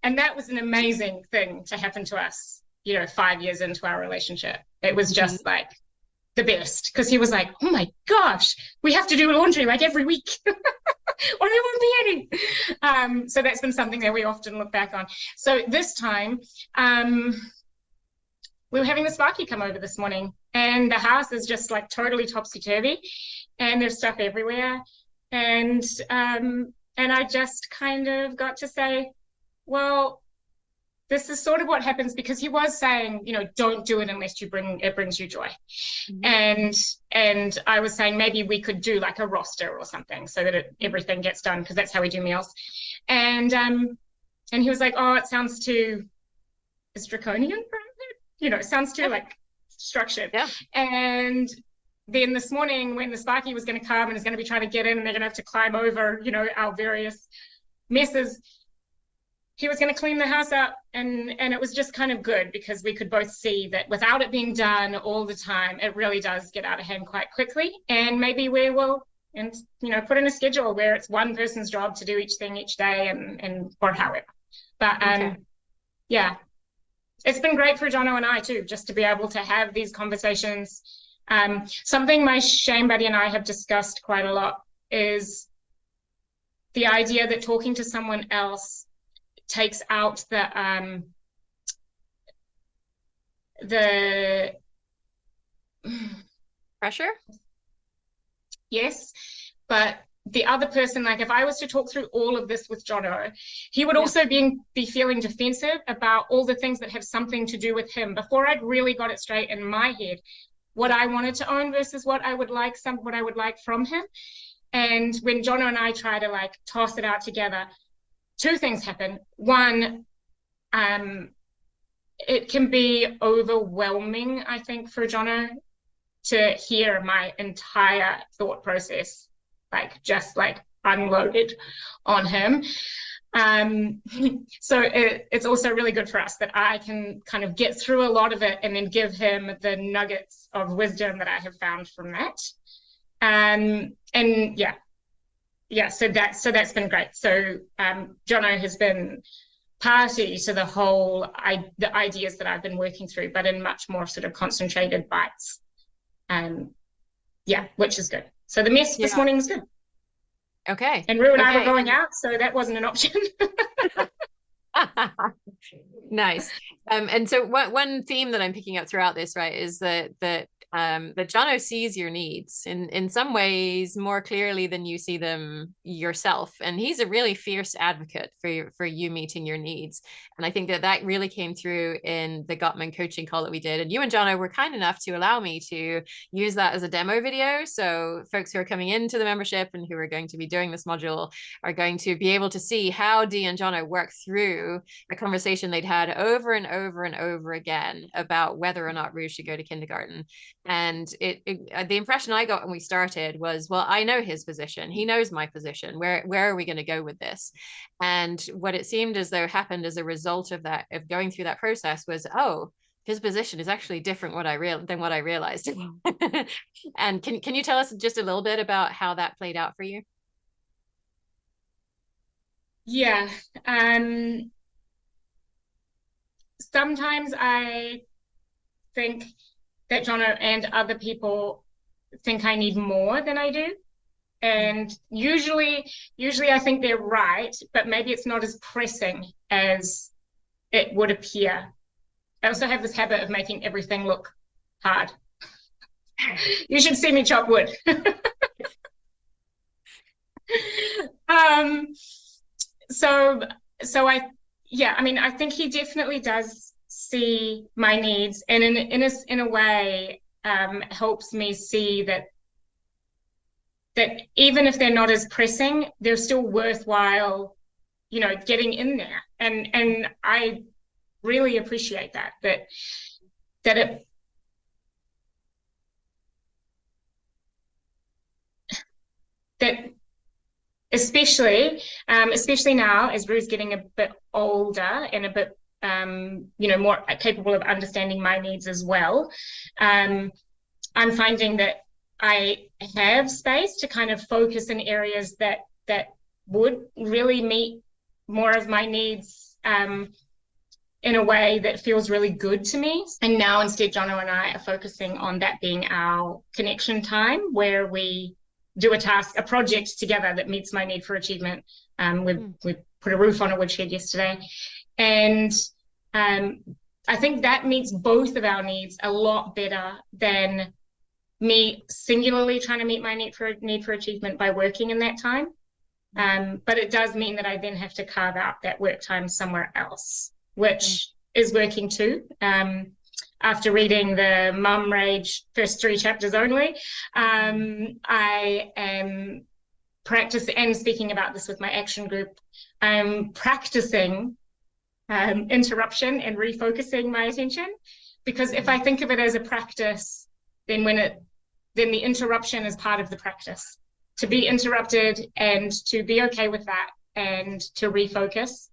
And that was an amazing thing to happen to us, 5 years into our relationship. It was just like the best, because he was like, oh my gosh, we have to do laundry like every week. Or there won't be any. So that's been something that we often look back on. So this time, we were having the Sparky come over this morning, and the house is just like totally topsy-turvy, and there's stuff everywhere. And I just kind of got to say, well, this is sort of what happens, because he was saying, don't do it unless it brings you joy. And I was saying maybe we could do like a roster or something so that everything gets done, because that's how we do meals. And he was like, oh, it sounds too, is draconian, it sounds too like structured. Yeah. And then this morning when the Sparky was going to come and is going to be trying to get in and they're going to have to climb over, our various messes, he was going to clean the house up, and it was just kind of good, because we could both see that without it being done all the time, it really does get out of hand quite quickly. And maybe we will, put in a schedule where it's one person's job to do each thing each day, and or however. But yeah, it's been great for Jono and I too, just to be able to have these conversations. Something my shame buddy and I have discussed quite a lot is the idea that talking to someone else takes out the pressure. Yes, but the other person, like if I was to talk through all of this with Jono, he would also be feeling defensive about all the things that have something to do with him, before I'd really got it straight in my head what I wanted to own versus what I would like from him. And when Jono and I try to like toss it out together, two things happen. One, it can be overwhelming, I think, for Jono to hear my entire thought process, like just like unloaded on him. So it's also really good for us that I can kind of get through a lot of it and then give him the nuggets of wisdom that I have found from that. And so that's been great. So Jono has been party to the whole the ideas that I've been working through, but in much more sort of concentrated bites. Which is good. So the mess this Yeah. morning was good. Okay. And Rue and I were Okay. going out, so that wasn't an option. Nice. And so one theme that I'm picking up throughout this, right, is that Jono sees your needs in some ways more clearly than you see them yourself, and he's a really fierce advocate for you meeting your needs. And I think that that really came through in the Gottman coaching call that we did. And you and Jono were kind enough to allow me to use that as a demo video. So folks who are coming into the membership and who are going to be doing this module are going to be able to see how Dee and Jono work through a conversation they'd had over and over and over again about whether or not Rue should go to kindergarten. And the impression I got when we started was, well, I know his position. He knows my position. Where are we going to go with this? And what it seemed as though happened as a result of that, of going through that process, was, oh, his position is actually different than what I realized. And can you tell us just a little bit about how that played out for you? Yeah. Sometimes I think that Jono and other people think I need more than I do. And usually I think they're right, but maybe it's not as pressing as it would appear. I also have this habit of making everything look hard. You should see me chop wood. um, so so I mean, I think he definitely does see my needs, and in a way helps me see that even if they're not as pressing, they're still worthwhile, getting in there. And I really appreciate that that especially now as Rue's getting a bit older and a bit more capable of understanding my needs as well. I'm finding that I have space to kind of focus in areas that would really meet more of my needs in a way that feels really good to me. And now instead, Jono and I are focusing on that being our connection time, where we do a project together that meets my need for achievement. We put a roof on a woodshed yesterday, and I think that meets both of our needs a lot better than me singularly trying to meet my need for achievement by working in that time. But it does mean that I then have to carve out that work time somewhere else, which is working too. After reading the Mum Rage first 3 chapters only, I am practicing and speaking about this with my action group. I'm practicing interruption and refocusing my attention, because if I think of it as a practice, then the interruption is part of the practice. To be interrupted and to be okay with that and to refocus,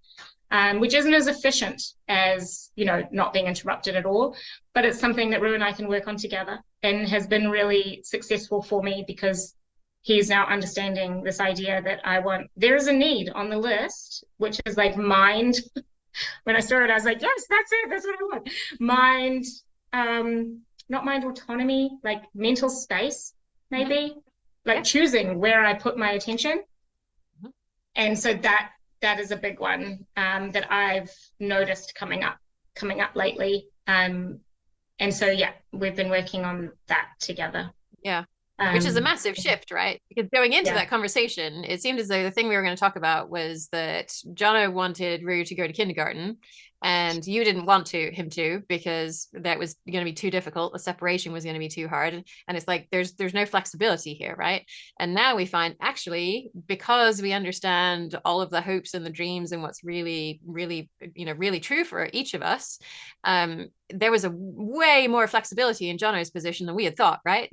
which isn't as efficient as, not being interrupted at all, but it's something that Rue and I can work on together, and has been really successful for me, because he's now understanding this idea that there is a need on the list, which is like mind. When I started, I was like, yes, that's it. That's what I want. Mind, not mind autonomy, like mental space, maybe, like choosing where I put my attention. And so that is a big one that I've noticed coming up lately. And so, yeah, we've been working on that together. Yeah. Which is a massive shift, right? Because going into that conversation, it seemed as though the thing we were going to talk about was that Jono wanted Rue to go to kindergarten, and you didn't want him to, because that was going to be too difficult. The separation was going to be too hard. And it's like, there's no flexibility here, right? And now we find, actually, because we understand all of the hopes and the dreams and what's really, really, really true for each of us, there was a way more flexibility in Jono's position than we had thought, right?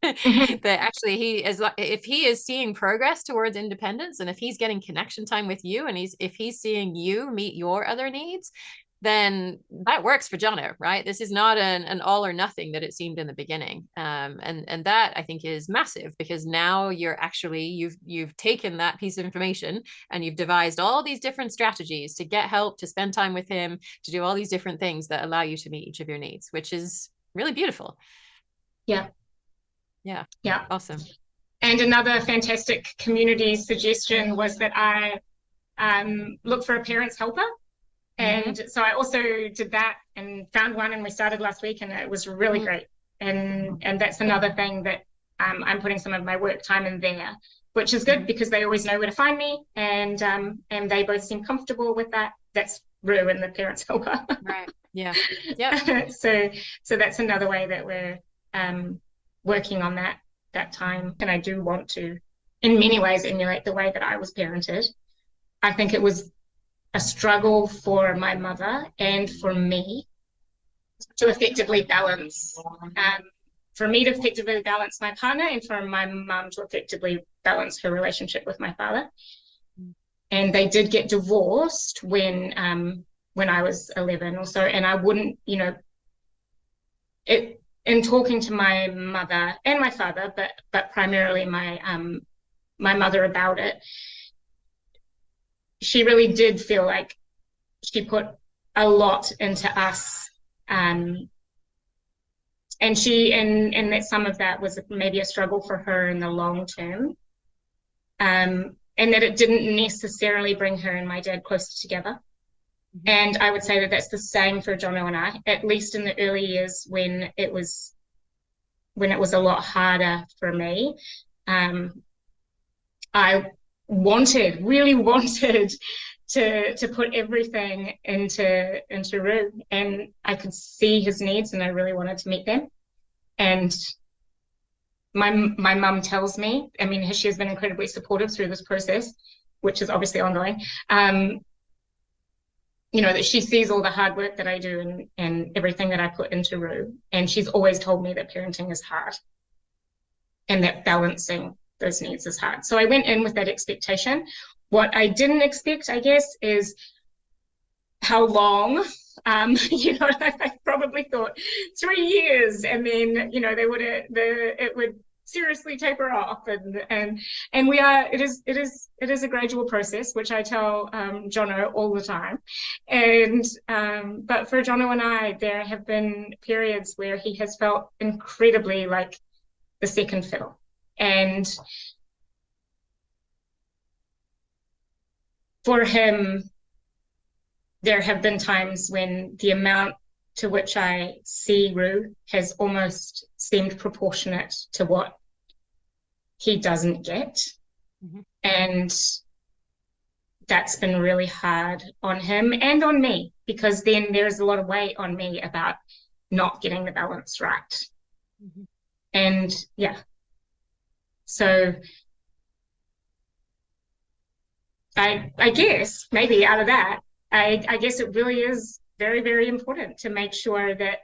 That actually if he is seeing progress towards independence, and if he's getting connection time with you, and if he's seeing you meet your other needs, then that works for Jono, right? This is not an all or nothing that it seemed in the beginning. And that, I think, is massive, because now you've taken that piece of information and you've devised all these different strategies to get help, to spend time with him, to do all these different things that allow you to meet each of your needs, which is really beautiful. Yeah. Yeah. Yeah. Awesome. And another fantastic community suggestion was that I look for a parents helper. And so I also did that and found one, and we started last week, and it was really great. And that's another thing that I'm putting some of my work time in there, which is good because they always know where to find me, and they both seem comfortable with that. That's Rue and the parents helper. Right. Yeah. Yeah. So that's another way that we're working on that time. And I do want to, in many ways, emulate the way that I was parented. I think it was a struggle for my mother and for me to effectively balance, for me to effectively balance my partner, and for my mum to effectively balance her relationship with my father. And they did get divorced when I was 11 or so, and I wouldn't, in talking to my mother and my father, but primarily my mother about it, she really did feel like she put a lot into us, and that some of that was maybe a struggle for her in the long term, and that it didn't necessarily bring her and my dad closer together. And I would say that that's the same for Jono and I, at least in the early years when it was a lot harder for me. I really wanted to put everything into Rue, and I could see his needs, and I really wanted to meet them. And my mum tells me, I mean, she has been incredibly supportive through this process, which is obviously ongoing. That she sees all the hard work that I do and everything that I put into Rue, and she's always told me that parenting is hard, and that balancing those needs is hard. So I went in with that expectation. What I didn't expect, I guess, is how long. I probably thought 3 years, and then it would seriously taper off, and it is a gradual process, which I tell Jono all the time. And but for Jono and I, there have been periods where he has felt incredibly like the second fiddle. And for him, there have been times when the amount to which I see Rue has almost seemed proportionate to what he doesn't get. And that's been really hard on him and on me, because then there's a lot of weight on me about not getting the balance right. And yeah. So I guess maybe out of that, I guess it really is very, very important to make sure that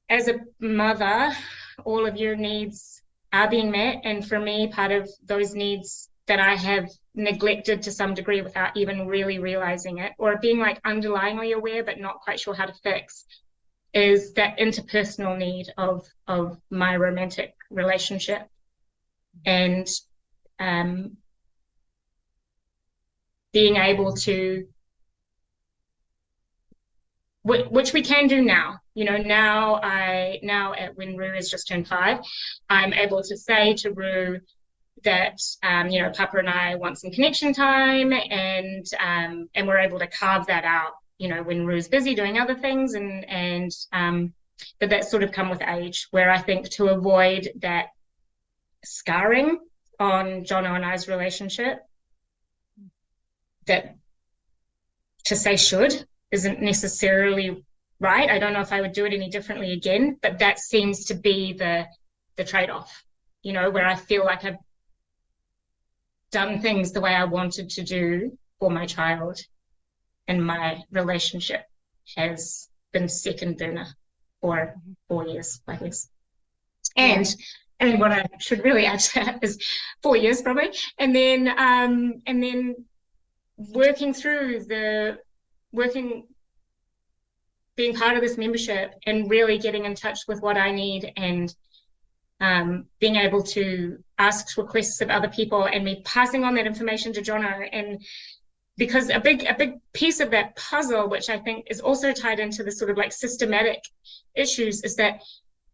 as a mother, all of your needs are being met. And for me, part of those needs that I have neglected to some degree without even really realizing it, or being like underlyingly aware but not quite sure how to fix, is that interpersonal need of my romantic relationship. And being able to, which we can do now, now when Rue has just turned 5, I'm able to say to Rue that, Papa and I want some connection time, and we're able to carve that out, when Rue's busy doing other things, but that's sort of come with age, where I think to avoid that scarring on Jono and I's relationship, that to say should isn't necessarily right. I don't know if I would do it any differently again, but that seems to be the trade-off, where I feel like I've done things the way I wanted to do for my child, and my relationship has been second burner for 4 years, I guess. And what I should really add to that is 4 years probably, and then working through being part of this membership and really getting in touch with what I need, and being able to ask requests of other people, and me passing on that information to Jono. And because a big piece of that puzzle, which I think is also tied into the sort of like systematic issues, is that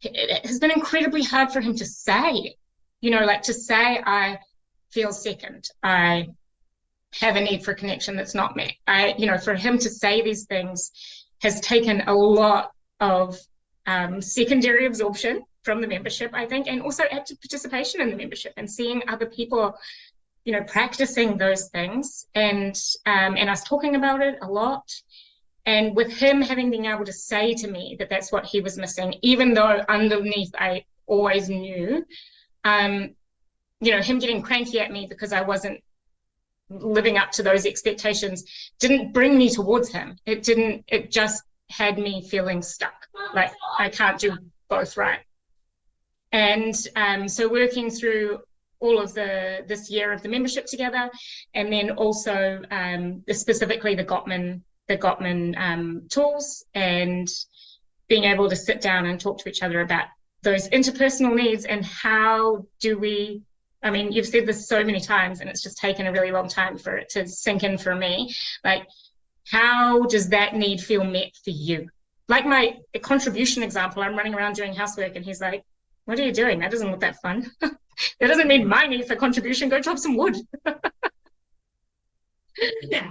it has been incredibly hard for him to say. like to say I feel second, I have a need for connection that's not met. For him to say these things has taken a lot of secondary absorption from the membership, I think, and also active participation in the membership and seeing other people, practicing those things and us talking about it a lot. And with him having been able to say to me that that's what he was missing, even though underneath I always knew, him getting cranky at me because I wasn't living up to those expectations didn't bring me towards him. It just had me feeling stuck. Like I can't do both right. And so working through all of this year of the membership together, and then also specifically the Gottman tools, and being able to sit down and talk to each other about those interpersonal needs and how do we, I mean, you've said this so many times and it's just taken a really long time for it to sink in for me. Like, how does that need feel met for you? Like my contribution example, I'm running around doing housework and he's like, what are you doing? That doesn't look that fun. That doesn't mean my need for contribution. Go chop some wood.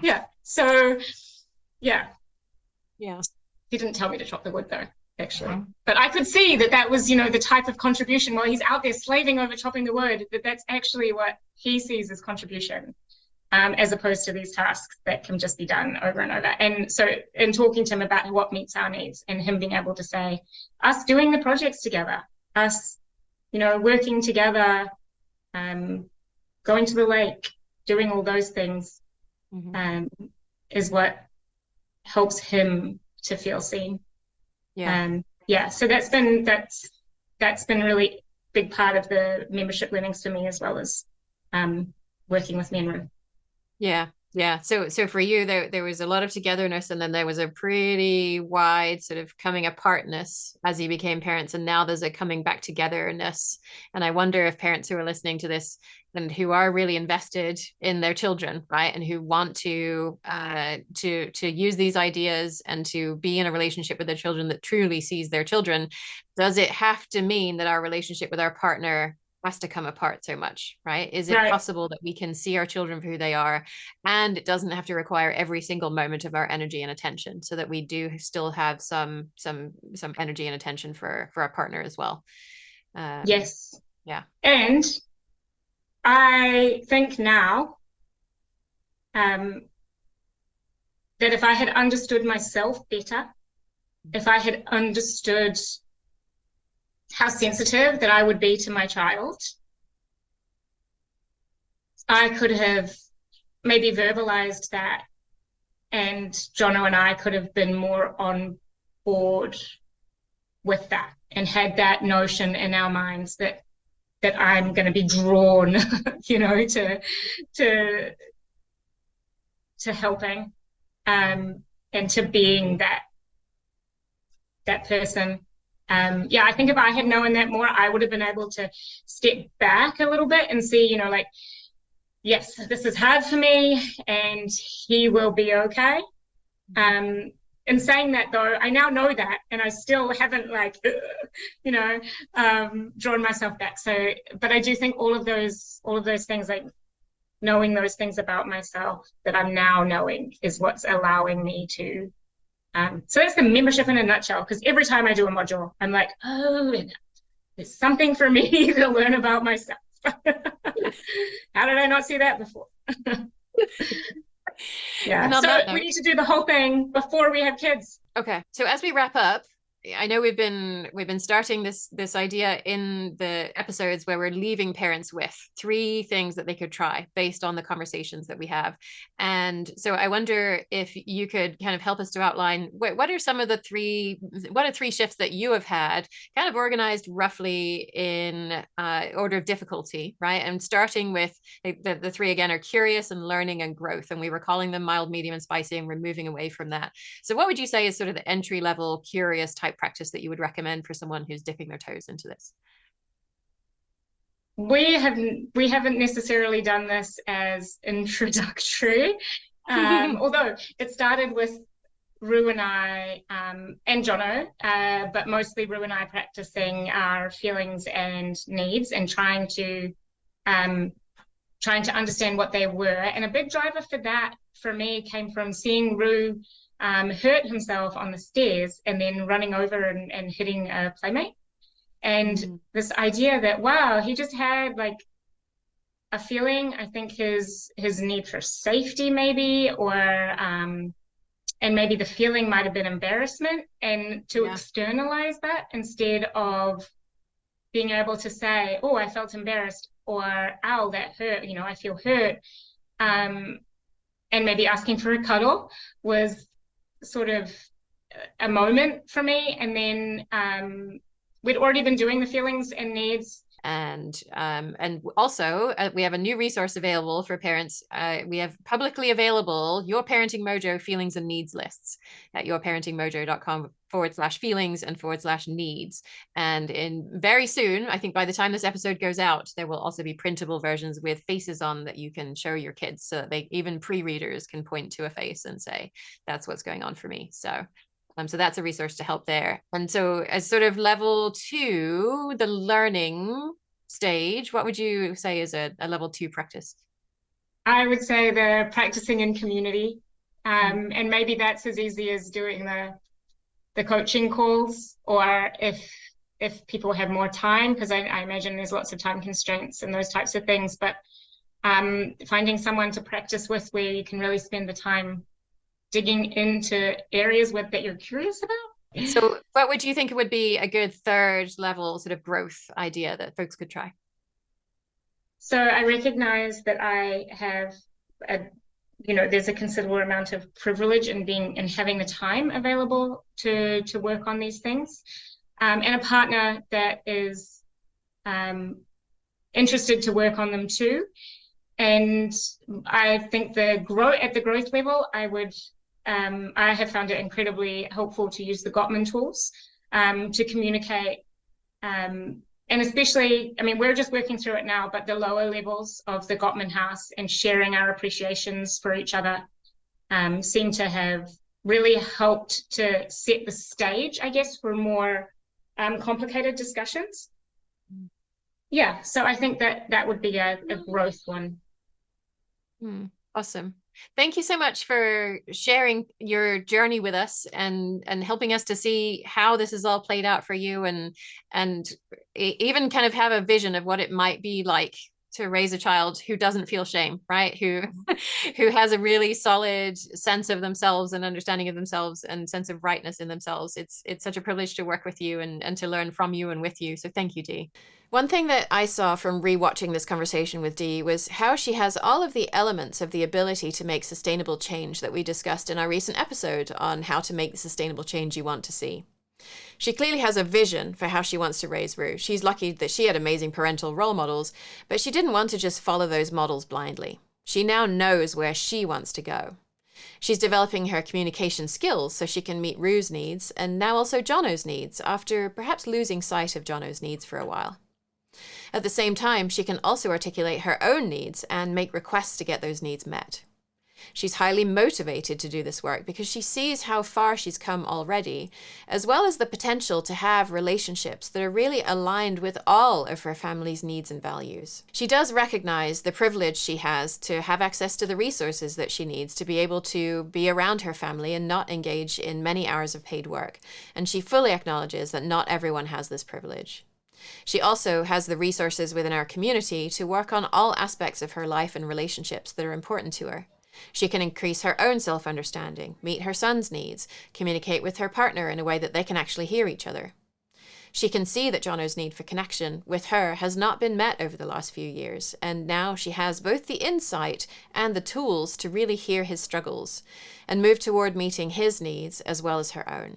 Yeah. So, yeah. Yeah. He didn't tell me to chop the wood though, actually. But I could see that was, the type of contribution while he's out there slaving over chopping the wood, that's actually what he sees as contribution, as opposed to these tasks that can just be done over and over. And so in talking to him about what meets our needs and him being able to say, us doing the projects together, us, working together, going to the lake, doing all those things, is what helps him to feel seen. Yeah. So that's been a really big part of the membership learnings for me, as well as working with men. Yeah. So for you, there was a lot of togetherness, and then there was a pretty wide sort of coming apartness as you became parents, and now there's a coming back togetherness. And I wonder if parents who are listening to this and who are really invested in their children, right, and who want to use these ideas and to be in a relationship with their children that truly sees their children, does it have to mean that our relationship with our partner has to come apart so much, right? Is it possible that we can see our children for who they are, and it doesn't have to require every single moment of our energy and attention, so that we do still have some energy and attention for our partner as well? Yes. Yeah. And I think now that if I had understood myself better, if I had understood how sensitive that I would be to my child, I could have maybe verbalized that, and Jono and I could have been more on board with that and had that notion in our minds that I'm going to be drawn, to helping, and to being that person. I think if I had known that more, I would have been able to step back a little bit and see, yes, this is hard for me and he will be okay. In saying that though, I now know that, and I still haven't drawn myself back. So, but I do think all of those things, like knowing those things about myself that I'm now knowing, is what's allowing me to. So that's the membership in a nutshell, because every time I do a module, I'm like, oh, there's something for me to learn about myself. How did I not see that before? Yeah. So we need to do the whole thing before we have kids. Okay. So as we wrap up, I know we've been starting this idea in the episodes where we're leaving parents with 3 things that they could try based on the conversations that we have. And so I wonder if you could kind of help us to outline what are some of the 3 shifts that you have had, kind of organized roughly in order of difficulty, right? And starting with the 3 again are curious and learning and growth. And we were calling them mild, medium, and spicy, and we're moving away from that. So what would you say is sort of the entry level curious type practice that you would recommend for someone who's dipping their toes into this? We haven't necessarily done this as introductory, although it started with Rue and I, and Jono, but mostly Rue and I practicing our feelings and needs and trying to understand what they were. And a big driver for that for me came from seeing Rue hurt himself on the stairs and then running over and hitting a playmate. And this idea that, wow, he just had like a feeling, I think his need for safety maybe, or and maybe the feeling might have been embarrassment, and to externalize that instead of being able to say, oh, I felt embarrassed, or ow, that hurt, I feel hurt. And maybe asking for a cuddle was sort of a moment for me. And then we'd already been doing the feelings and needs. And also we have a new resource available for parents. We have publicly available Your Parenting Mojo feelings and needs lists at yourparentingmojo.com/feelings and /needs. And in very soon, I think by the time this episode goes out, there will also be printable versions with faces on that you can show your kids, so that they, even pre-readers, can point to a face and say, that's what's going on for me. So that's a resource to help there. And so as sort of level 2, the learning stage, what would you say is a level 2 practice? I would say the practicing in community. And maybe that's as easy as doing the coaching calls, or if people have more time, because I imagine there's lots of time constraints and those types of things, but finding someone to practice with where you can really spend the time digging into areas that you're curious about. So what would you think would be a good 3rd level sort of growth idea that folks could try? So I recognize that I have there's a considerable amount of privilege in having the time available to work on these things, and a partner that is interested to work on them too. And I think at the growth level, I have found it incredibly helpful to use the Gottman tools to communicate. And especially, we're just working through it now, but the lower levels of the Gottman house and sharing our appreciations for each other seem to have really helped to set the stage, I guess, for more complicated discussions. Yeah, so I think that would be a growth one. Awesome. Thank you so much for sharing your journey with us and helping us to see how this is all played out for you, and even kind of have a vision of what it might be like to raise a child who doesn't feel shame, right? Who has a really solid sense of themselves and understanding of themselves and sense of rightness in themselves. It's such a privilege to work with you and to learn from you and with you. So thank you, Dee. One thing that I saw from rewatching this conversation with Dee was how she has all of the elements of the ability to make sustainable change that we discussed in our recent episode on how to make the sustainable change you want to see. She clearly has a vision for how she wants to raise Rue. She's lucky that she had amazing parental role models, but she didn't want to just follow those models blindly. She now knows where she wants to go. She's developing her communication skills so she can meet Rue's needs, and now also Jono's needs, after perhaps losing sight of Jono's needs for a while. At the same time, she can also articulate her own needs and make requests to get those needs met. She's highly motivated to do this work because she sees how far she's come already, as well as the potential to have relationships that are really aligned with all of her family's needs and values. She does recognize the privilege she has to have access to the resources that she needs to be able to be around her family and not engage in many hours of paid work, and she fully acknowledges that not everyone has this privilege. She also has the resources within our community to work on all aspects of her life and relationships that are important to her. She can increase her own self-understanding, meet her son's needs, communicate with her partner in a way that they can actually hear each other. She can see that Jono's need for connection with her has not been met over the last few years, and now she has both the insight and the tools to really hear his struggles and move toward meeting his needs as well as her own.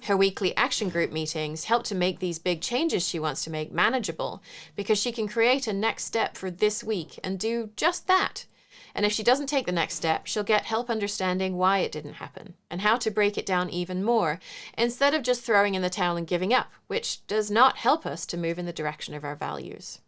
Her weekly action group meetings help to make these big changes she wants to make manageable, because she can create a next step for this week and do just that. And if she doesn't take the next step, she'll get help understanding why it didn't happen and how to break it down even more, instead of just throwing in the towel and giving up, which does not help us to move in the direction of our values.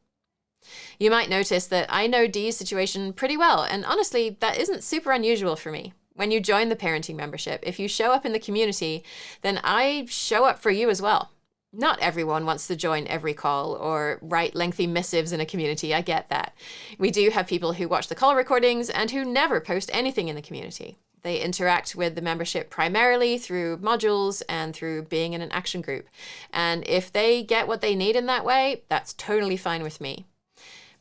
You might notice that I know Dee's situation pretty well, and honestly, that isn't super unusual for me. When you join the parenting membership, if you show up in the community, then I show up for you as well. Not everyone wants to join every call or write lengthy missives in a community. I get that. We do have people who watch the call recordings and who never post anything in the community. They interact with the membership primarily through modules and through being in an action group. And if they get what they need in that way, that's totally fine with me.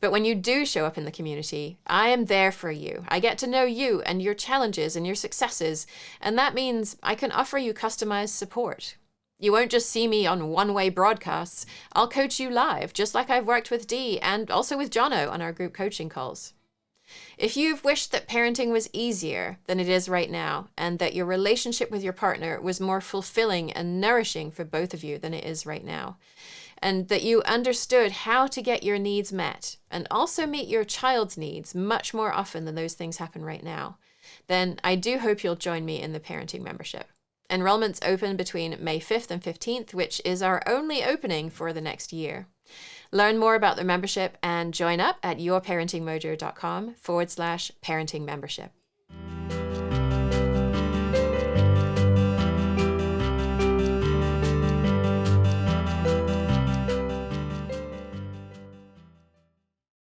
But when you do show up in the community, I am there for you. I get to know you and your challenges and your successes, and that means I can offer you customized support. You won't just see me on one-way broadcasts. I'll coach you live, just like I've worked with Dee and also with Jono on our group coaching calls. If you've wished that parenting was easier than it is right now, and that your relationship with your partner was more fulfilling and nourishing for both of you than it is right now, and that you understood how to get your needs met and also meet your child's needs much more often than those things happen right now, then I do hope you'll join me in the parenting membership. Enrollment's open between May 5th and 15th, which is our only opening for the next year. Learn more about the membership and join up at yourparentingmojo.com/parenting membership.